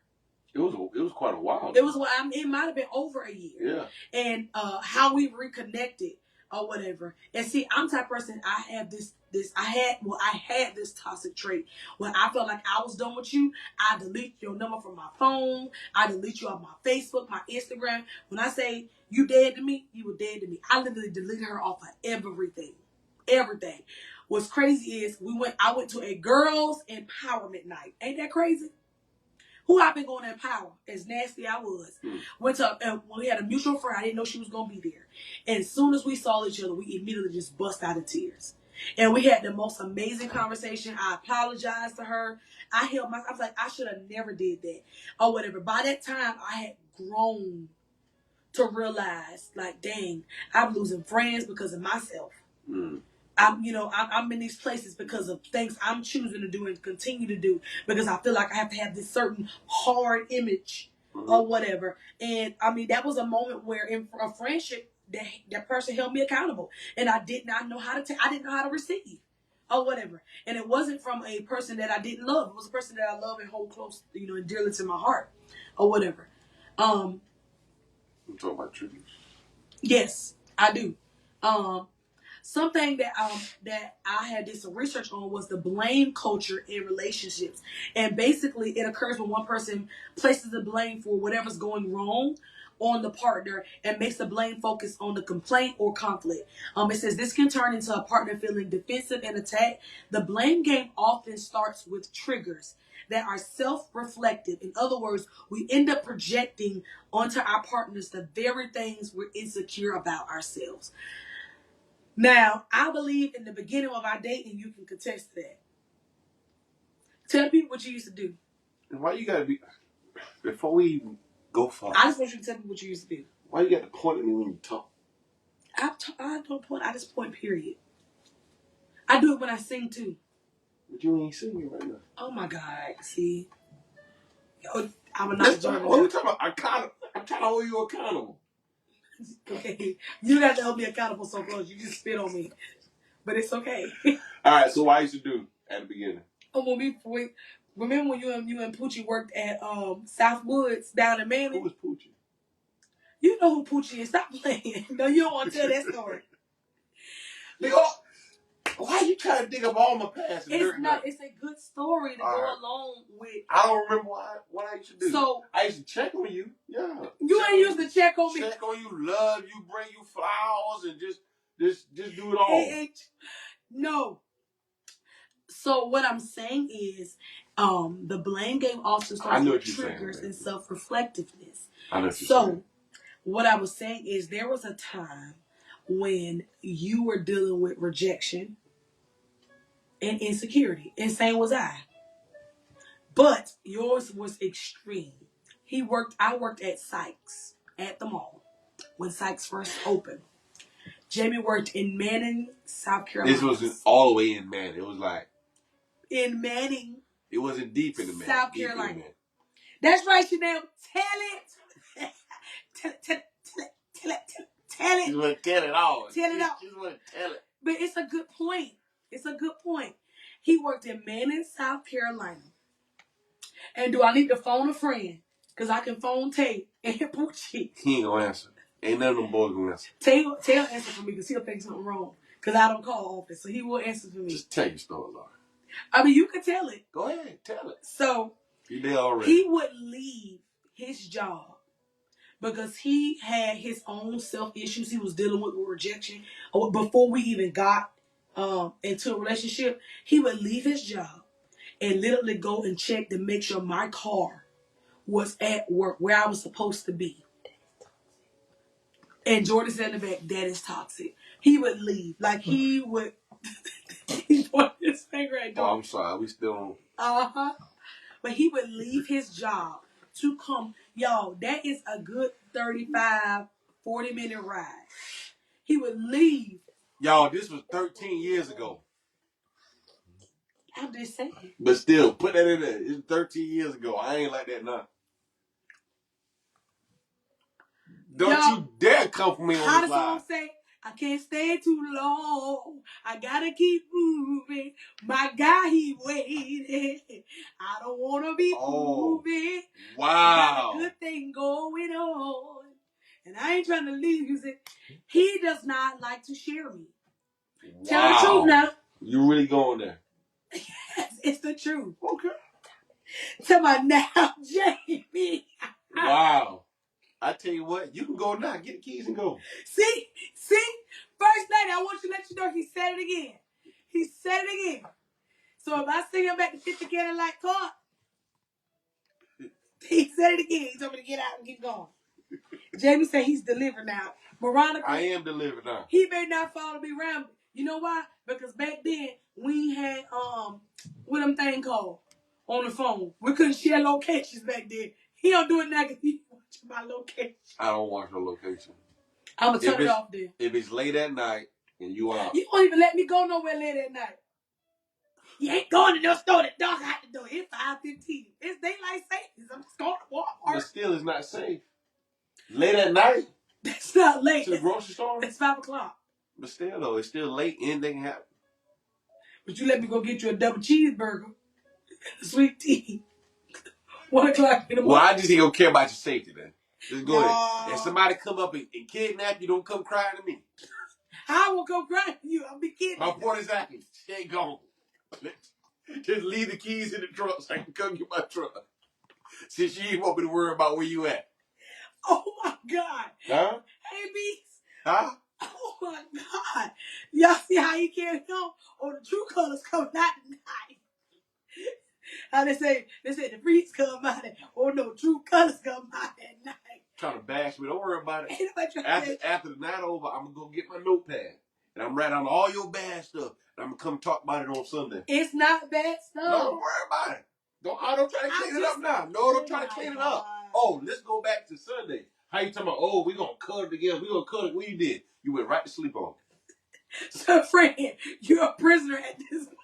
It was quite a while. It might have been over a year. Yeah. And how we reconnected or whatever. And see, I'm the type of person, I had this toxic trait. When I felt like I was done with you, I delete your number from my phone. I delete you off my Facebook, my Instagram. When I say you dead to me, you were dead to me. I literally deleted her off of everything. Everything. What's crazy is I went to a girls' empowerment night. Ain't that crazy? Who I've been going to empower, as nasty I was. Went to, we had a mutual friend. I didn't know she was going to be there. And as soon as we saw each other, we immediately just bust out of tears. And we had the most amazing conversation. I apologized to her. I was like, I should have never did that or whatever. By that time, I had grown to realize, like, dang, I'm losing friends because of myself. I'm in these places because of things I'm choosing to do and continue to do because I feel like I have to have this certain hard image or whatever. And I mean, that was a moment where in a friendship that person held me accountable, and I did not know how to I didn't know how to receive or whatever. And it wasn't from a person that I didn't love. It was a person that I love and hold close, and dearly to my heart or whatever. You talking about triggers? Yes, I do. Something that I had did some research on was the blame culture in relationships. And basically it occurs when one person places the blame for whatever's going wrong on the partner and makes the blame focus on the complaint or conflict. It says this can turn into a partner feeling defensive and attacked. The blame game often starts with triggers that are self-reflective. In other words, we end up projecting onto our partners the very things we're insecure about ourselves. Now, I believe in the beginning of our dating, you can contest that. Tell people what you used to do. And why you gotta be, before we even go far, I just want you to tell me what you used to do. Why you got to point at me when you talk? I don't point, I just point, period. I do it when I sing too. But you ain't singing right now. Oh my God, see? I'm not joining. What are we talking about? I'm trying to hold you accountable. Okay, you got to hold me accountable so close. You just spit on me, but it's okay. All right. So what I used to do at the beginning? Oh, remember when you and Poochie worked at Southwoods down in Manning? Who was Poochie? You know who Poochie is. Stop playing. No, you don't want to tell that story. Why are you trying to dig up all my past? It's a good story to go along with. I don't remember what I used to do. So I used to check on you. Yeah. You ain't used to check on me. Check on you, love you, bring you flowers, and just do it all. No. So what I'm saying is, the blame game also starts with triggers and self-reflectiveness. I know what you're saying. What I was saying is there was a time when you were dealing with rejection and insecurity, and same was I. But yours was extreme. I worked at Sykes at the mall when Sykes first opened. Jamie worked in Manning, South Carolina. This wasn't all the way in Manning. It was like in Manning. It wasn't deep in the Manning. South Carolina. That's right, Chanel. Tell it. Tell it. You want to tell it all. Tell it all. You want to tell it. But it's a good point. He worked in Manning, South Carolina. And do I need to phone a friend? Because I can phone Tay and Poochie. He ain't going to answer. Ain't none of them boys going to answer. Tay will answer for me because he'll think something wrong. Because I don't call office. So he will answer for me. Just tell your story, Laura. I mean, you can tell it. Go ahead. Tell it. So, you there already. He would leave his job because he had his own self-issues he was dealing with rejection. Before we even got into a relationship, he would leave his job and literally go and check to make sure my car was at work where I was supposed to be. And Jordan said in the back, that is toxic. He would leave. Like he would he's pointing his finger at Jordan. Oh, I'm sorry. We still on. Uh-huh. But he would leave his job to come. Y'all, that is a good 35, 40-minute ride. He would leave. Y'all, this was 13 years ago. I'm just saying. But still, put that in there. It's 13 years ago. I ain't like that now. Don't you dare come for me on this live. How the song say? I can't stay too long. I gotta keep moving. My guy, he waiting. I don't wanna be moving. Wow. Got a good thing going on. And I ain't trying to leave you. He does not like to share me. Wow. Tell the truth now. You really going there? Yes, it's the truth. Okay. Tell my now, Jamie. Wow. I tell you what, you can go now. Get the keys and go. See? First lady, I want you to let you know he said it again. So if I see him at the 50 Cadillac car, he said it again. He told me to get out and keep going. Jamie said he's delivered now. Veronica, I am delivered now. He may not follow me around. You know why? Because back then, we had, what them thing called on the phone. We couldn't share locations back then. He don't do it now because he watching my location. I don't watch your location. I'm going to turn it off then. If it's late at night and you out. You won't even let me go nowhere late at night. You ain't going to no store that dark out the door. It's 5:15. It's daylight savings. I'm just going to Walmart. But still, it's not safe. Late at night? That's not late. To the grocery store? It's 5 o'clock. But still, though, it's still late. Anything can happen. But you let me go get you a double cheeseburger, sweet tea. 1 o'clock in the morning. Well, I just ain't gonna care about your safety then. Just go ahead. If somebody come up and kidnap you, don't come crying to me. I won't come crying to you. I'll be kidding. My point exactly. She ain't gone. Just leave the keys in the truck so I can come get my truck. Since you ain't want me to worry about where you at. Oh my God. Huh? Hey, Beats. Huh? Oh my God. Y'all see how he carried on? Oh, the true colors coming out tonight. How they say the freaks come out. Oh no, true colors come out at night. Trying to bash me. Don't worry about it. After the night over, I'm going to go get my notepad. And I'm writing down all your bad stuff. And I'm going to come talk about it on Sunday. It's not bad stuff. No, don't worry about it. Don't try to clean it up now. No, don't try to clean it up. Oh, let's go back to Sunday. How you talking about, oh, we're going to cut it together. We're going to cut it. What you did? You went right to sleep on it. So, friend, you're a prisoner at this point.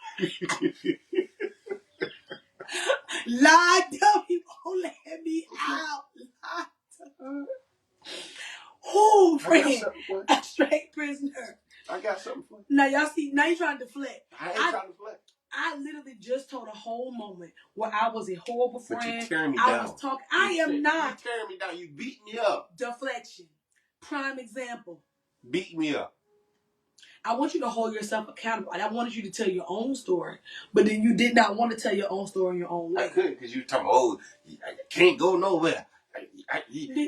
Lied up. He won't let me out. Oh, friend. A straight prisoner. I got something for you. Now, y'all see, now you're trying to deflect. I ain't trying to deflect. I literally just told a whole moment where I was a horrible friend. But you're tearing me down. I was talking. I am not. You're tearing me down. You beat me up. Deflection. Prime example. Beat me up. I want you to hold yourself accountable. I wanted you to tell your own story, but then you did not want to tell your own story in your own way. I couldn't because you were talking, oh, I can't go nowhere.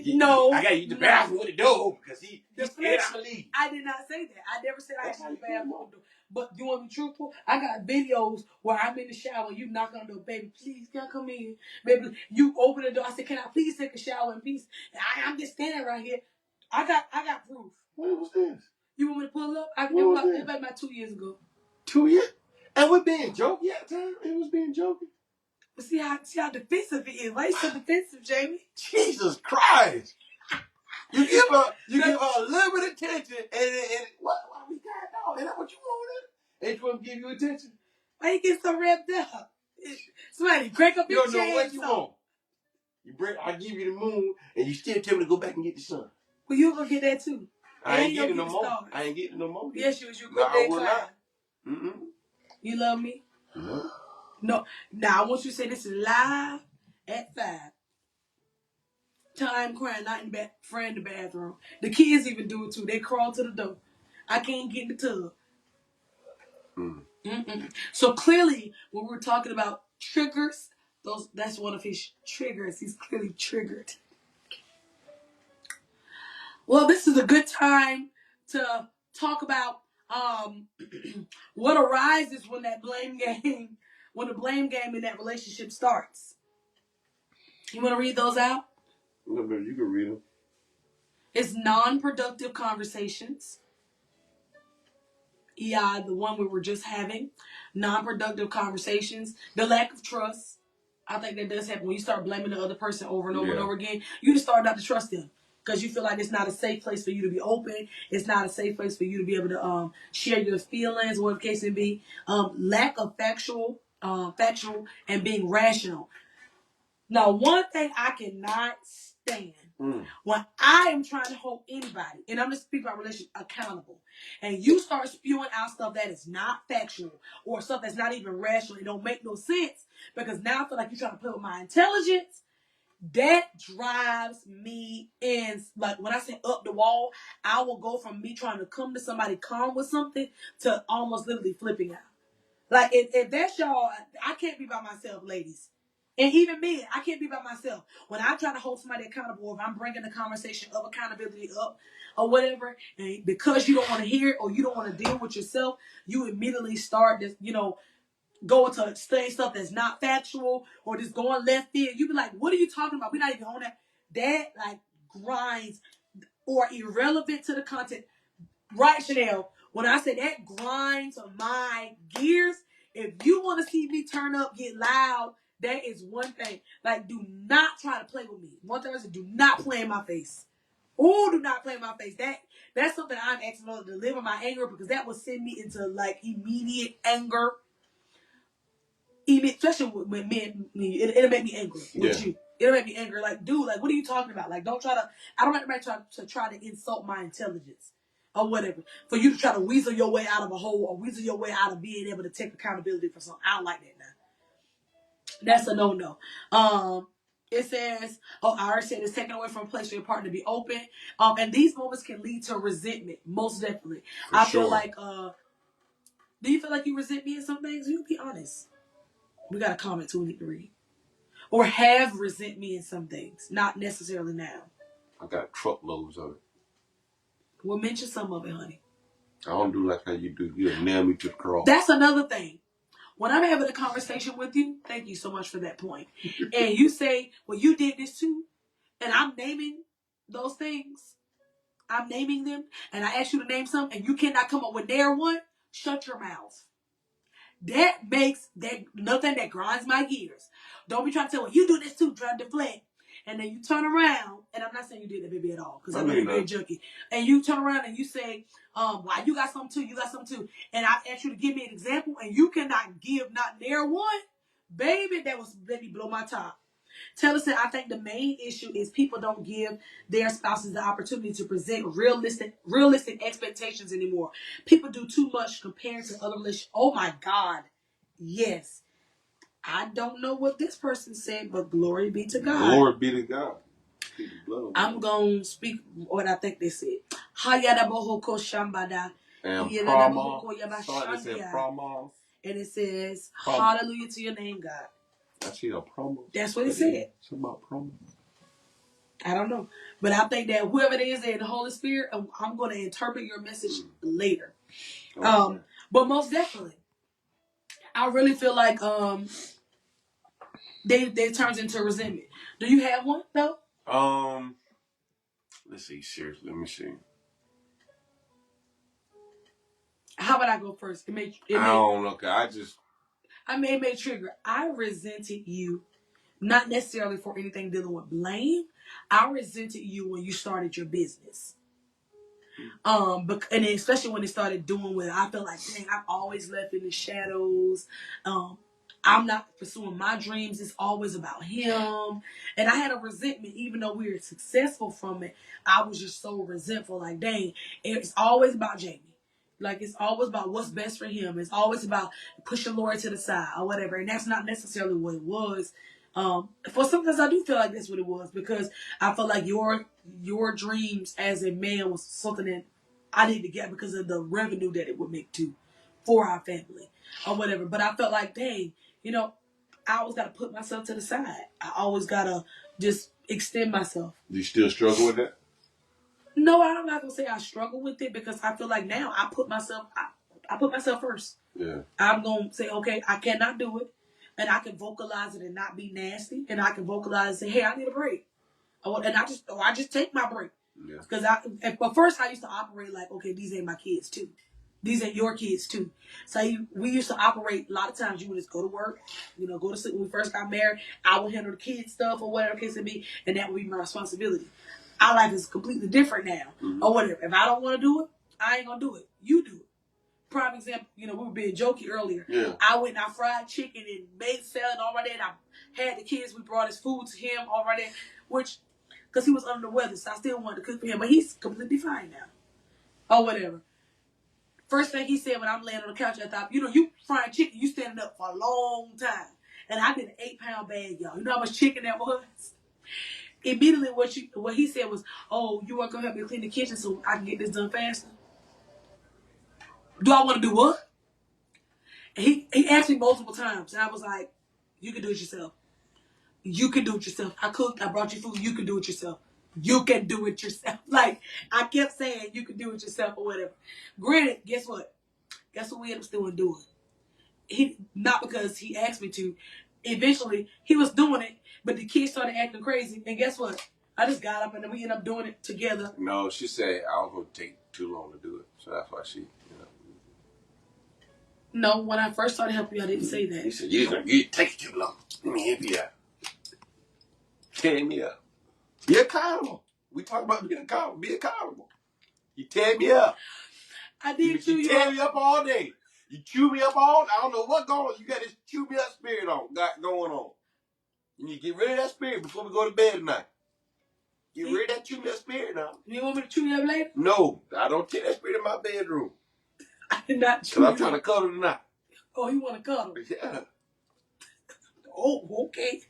No. I got to use the bathroom with the door because he's scared I'm going to leave. I did not say that. I never said I had to use the bathroom with the door. But you want to be truthful? I got videos where I'm in the shower. You knock on the door, baby, please, can I come in? Baby, you open the door. I said, can I please take a shower in peace? I'm just standing right here. I got proof. When was this? You want me to pull up? It was about 2 years ago. 2 years? And we're being joking at the time? It was being joking? But see how defensive it is. Why you so defensive, Jamie? Jesus Christ! You give her a little bit of attention, and why we got dog? Ain't that what you wanted? Ain't you want to give you attention? Why you get so revved up? Somebody crank up your chain. You don't know what you want. I give you the moon, and you still tell me to go back and get the sun. Well, you gonna get that too. I ain't getting no more. I ain't getting no more. Yes, you go there and climb. Mm-mm. You love me? No. No. Now I want you to say this is live at 5. Time crying, not in the friend in the bathroom. The kids even do it too. They crawl to the door. I can't get in the tub. So clearly, when we're talking about triggers, that's one of his triggers. He's clearly triggered. Well, this is a good time to talk about what arises when the blame game in that relationship starts. You want to read those out? No, but you can read them. It's non-productive conversations. Yeah, the one we were just having. Non-productive conversations. The lack of trust. I think that does happen when you start blaming the other person over and over and over again. You just start not to trust them because you feel like it's not a safe place for you to be open. It's not a safe place for you to be able to share your feelings, whatever the case may be. Lack of factual and being rational. Now, one thing I cannot stand when I am trying to hold anybody, and I'm just speaking about relationship, accountable, and you start spewing out stuff that is not factual or stuff that's not even rational, it don't make no sense, because now I feel like you're trying to play with my intelligence. That drives me in. Like when I say up the wall, I will go from me trying to come to somebody calm with something to almost literally flipping out. Like if that's y'all, I can't be by myself, ladies. And even me, I can't be by myself. When I try to hold somebody accountable, if I'm bringing the conversation of accountability up or whatever, and because you don't want to hear it or you don't want to deal with yourself, you immediately start this, going to say stuff that's not factual or just going left field. You be like, what are you talking about? We're not even on that. That like grinds or irrelevant to the content. Right, Chanel? When I say that grinds my gears, if you want to see me turn up, get loud, that is one thing. Like, do not try to play with me. One thing I said, do not play in my face. Oh, do not play in my face. That's something I'm asking to deliver my anger, because that will send me into like immediate anger. Especially with men, it'll make me angry with you. It'll make me angry. Like, dude, like, what are you talking about? Like, don't try to. I don't like to try to insult my intelligence or whatever. For you to try to weasel your way out of a hole or weasel your way out of being able to take accountability for something. I don't like that now. That's a no-no. It says, I already said it's taken away from a place for your partner to be open. And these moments can lead to resentment, most definitely. I feel like, do you feel like you resent me in some things? You can be honest. We got a comment too we need to read. Or have resent me in some things. Not necessarily now. I got truckloads of it. Well, mention some of it, honey. I don't do like how you do. You nail me to the cross. That's another thing. When I'm having a conversation with you, thank you so much for that point. And you say, well, you did this too. And I'm naming those things. I'm naming them. And I ask you to name some. And you cannot come up with their one. Shut your mouth. That makes nothing that grinds my gears. Don't be trying to tell me, you do this too, trying to deflect. And then you turn around, and I'm not saying you did that, baby, at all, because I'm very junky. And you turn around and you say, why, you got something too, you got something too. And I asked you to give me an example, and you cannot give not their one. Baby, that was, let me blow my top. Tell us that I think the main issue is people don't give their spouses the opportunity to present realistic expectations anymore. People do too much compared to other relationships. Oh my God. Yes. I don't know what this person said, but glory be to God. Glory be to God. I'm going to speak what I think they said. And it says, hallelujah to your name, God. I see a promo. That's what it said. It's about promo. I don't know. But I think that whoever it is in the Holy Spirit, I'm going to interpret your message later. Okay. But most definitely, I really feel like they turns into resentment. Do you have one though? Let's see. Seriously, let me see. How about I go first? I don't know. It may trigger. I resented you, not necessarily for anything dealing with blame. I resented you when you started your business. And especially when they started doing what I feel like, dang, I've always left in the shadows. I'm not pursuing my dreams. It's always about him. And I had a resentment, even though we were successful from it. I was just so resentful. Like, dang, it's always about Jamie. Like, it's always about what's best for him. It's always about pushing Lori to the side or whatever. And that's not necessarily what it was. For sometimes I do feel like that's what it was, because I felt like your dreams as a man was something that I need to get because of the revenue that it would make too for our family or whatever. But I felt like, dang, I always got to put myself to the side. I always got to just extend myself. Do you still struggle with that? No, I'm not going to say I struggle with it, because I feel like now I put myself first. Yeah. I'm going to say, okay, I cannot do it. And I can vocalize it and not be nasty. And I can vocalize and say, hey, I need a break. And I just take my break. Yeah. Because but first I used to operate like, okay, these ain't my kids too. These ain't your kids too. So we used to operate, a lot of times you would just go to work, go to sleep. When we first got married, I would handle the kids stuff or whatever the case may be, and that would be my responsibility. Our life is completely different now, or whatever. If I don't want to do it, I ain't gonna do it. You do it. Prime example, we were being jokey earlier. Yeah. I went and I fried chicken and made salad all right there, and I had the kids. We brought his food to him all right there, because he was under the weather, so I still wanted to cook for him. But he's completely fine now. Or whatever. First thing he said when I'm laying on the couch, I thought, you frying chicken, you standing up for a long time. And I did an 8-pound bag, y'all. You know how much chicken that was? Immediately what he said was, oh, you want to come help me clean the kitchen so I can get this done faster? Do I want to do what? And he asked me multiple times. And I was like, you can do it yourself. You can do it yourself. I cooked. I brought you food. You can do it yourself. You can do it yourself. Like, I kept saying you can do it yourself or whatever. Granted, guess what? Guess what we ended up still doing? Not because he asked me to. Eventually, he was doing it, but the kids started acting crazy. And guess what? I just got up and then we ended up doing it together. No, she said I was going to take too long to do it. So that's why she, No, when I first started helping you, I didn't say that. You said, you're going to take it too long. Let me help you out. Tear me up. Be accountable. We talk about being accountable. Be accountable. You tear me up. I did you tear me up all day. You chew me up all day. I don't know what's going on. You got this chew me up spirit going on. You need to get rid of that spirit before we go to bed tonight. Get rid of that chew me up spirit now. You want me to chew you up later? No, I don't take that spirit in my bedroom. I did not chew you up. I'm trying to cuddle tonight. Oh, you want to cuddle? Yeah. Oh, okay.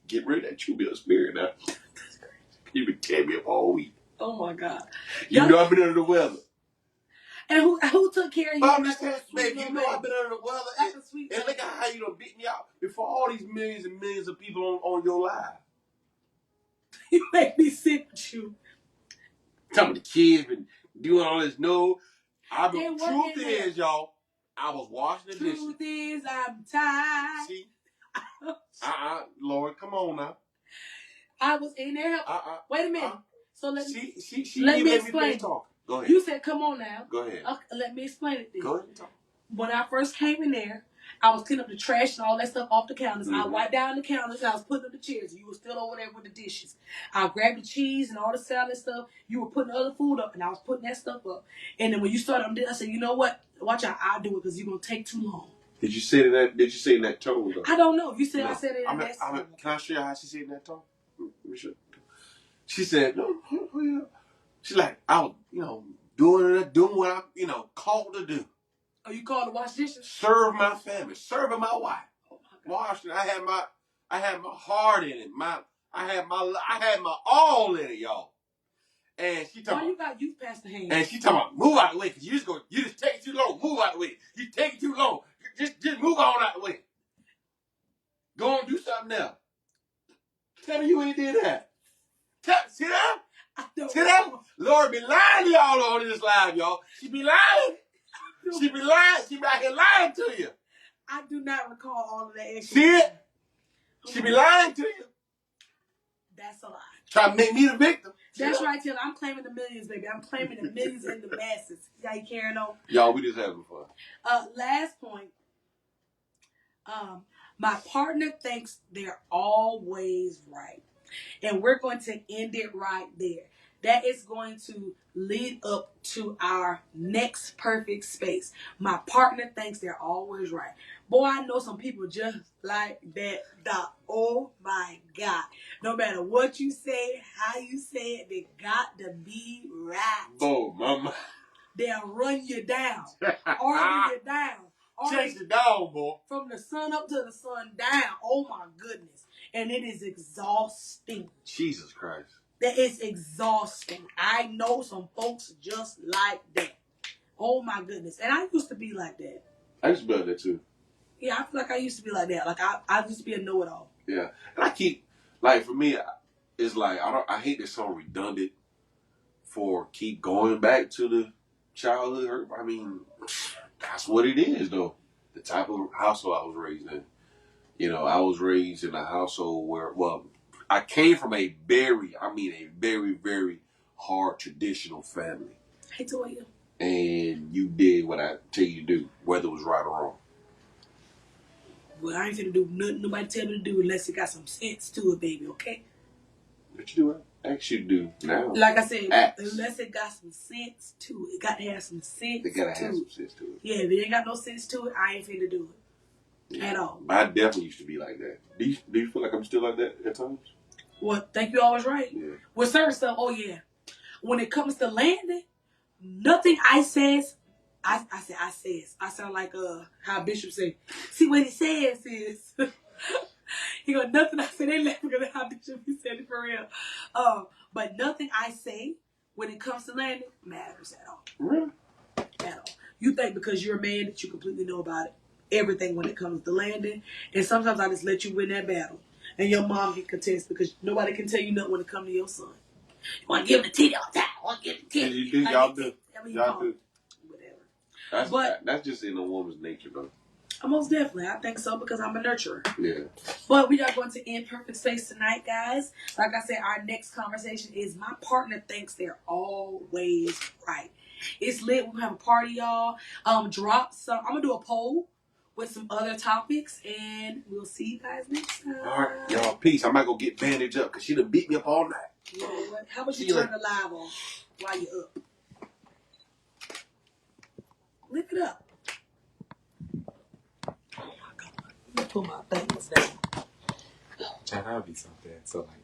Get rid of that chew me up spirit now. You been tearing me up all week. Oh my God. You know I've been under the weather. And who took care of you? But I'm just saying, baby, you know I've been under the weather. Like and look at how you done beat me out before all these millions and millions of people on your live. You make me sick with you. Some of the kids been doing all this. No, truth is, y'all, I was washing the dishes. Truth is, I'm tired. See? Lord, come on now. I was in there. Wait a minute. So let me explain. Talk. Go ahead. You said, come on now. Go ahead. Okay, let me explain it then. Go ahead and talk. When I first came in there, I was cleaning up the trash and all that stuff off the counters. I wiped down the counters and I was putting up the chairs. You were still over there with the dishes. I grabbed the cheese and all the salad stuff. You were putting other food up and I was putting that stuff up. And then when you started, I said, you know what? Watch out. I'll do it because you're going to take too long. Did you say that? Did you say in that tone though? I don't know. You said I said it in that tone. Can I show you how she said in that tone? She said, no. She's like, I was, doing what I, called to do. Oh, you called to wash dishes? Serve my family, serving my wife. Oh my God. Washing. I had my heart in it. I had my all in it, y'all. And she talking. Why you got youth pastor hands? And she talking about move out the way because you just take it too long. Move out the way. You take it too long. Just move on out the way. Go and do something else. Tell me you ain't did that. See that? See that? Lord be lying to y'all on this live, y'all. She be lying. She be lying. She be out here lying to you. I do not recall all of that. See it? She be lying to you. That's a lie. Try to make me the victim. That's right, Taylor. I'm claiming the millions, baby. I'm claiming the millions and the masses. Y'all carrying on? Y'all, we just having fun. Last point. My partner thinks they're always right. And we're going to end it right there. That is going to lead up to our next perfect space. My partner thinks they're always right. Boy, I know some people just like that, Doc. Oh my God. No matter what you say, how you say it, they got to be right. Oh, mama. They'll run you down. Argue you down. Chase you down, boy. From the sun up to the sun down. Oh my goodness. And it is exhausting. Jesus Christ. That is exhausting. I know some folks just like that. Oh my goodness. And I used to be like that. I used to be like that too. Yeah, I feel like I used to be like that. Like I used to be a know-it-all. Yeah. And I keep, like, for me, it's like, I hate this so redundant for keep going back to the childhood hurt. I mean, that's what it is, though. The type of household I was raised in. You know, I was raised in a household where, well, I came from a very, very hard traditional family. Hey, Toya. And you did what I tell you to do, whether it was right or wrong. Well, I ain't finna do nothing nobody tell me to do unless it got some sense to it, baby, okay? What you do? I ask you to do now. Like I said, Acts. Unless it got some sense to it. It got to have some sense. They gotta have some sense to it. Yeah, if it ain't got no sense to it, I ain't finna do it. Yeah. At all. I definitely used to be like that. Do you feel like I'm still like that at times? Well, think you always right. Yeah. With certain stuff, oh yeah. When it comes to landing, nothing I says, I says. I sound like how Bishop say. See what he says is he go, nothing I say, they laughing because how Bishop he said it for real. But nothing I say when it comes to landing matters at all. Really? At all. You think because you're a man that you completely know about it. Everything when it comes to landing. And sometimes I just let you win that battle. And your mom can contest because nobody can tell you nothing when it comes to your son. You want to give him the titty all the time. I want to give him the titty. You do. Y'all do. Y'all do. Whatever. That's just in a woman's nature, though. Most definitely. I think so because I'm a nurturer. Yeah. But we are going to end Perfect Space tonight, guys. Like I said, our next conversation is my partner thinks they're always right. It's lit. We're going to have a party, y'all. Drop some. I'm going to do a poll with some other topics, and we'll see you guys next time. All right, y'all. Peace. I might go get bandaged up because she done beat me up all night. You know what? How about you turn the live on while you're up? Lift it up. Oh my God. Let me put my things down. Chad, I'll be something. So like.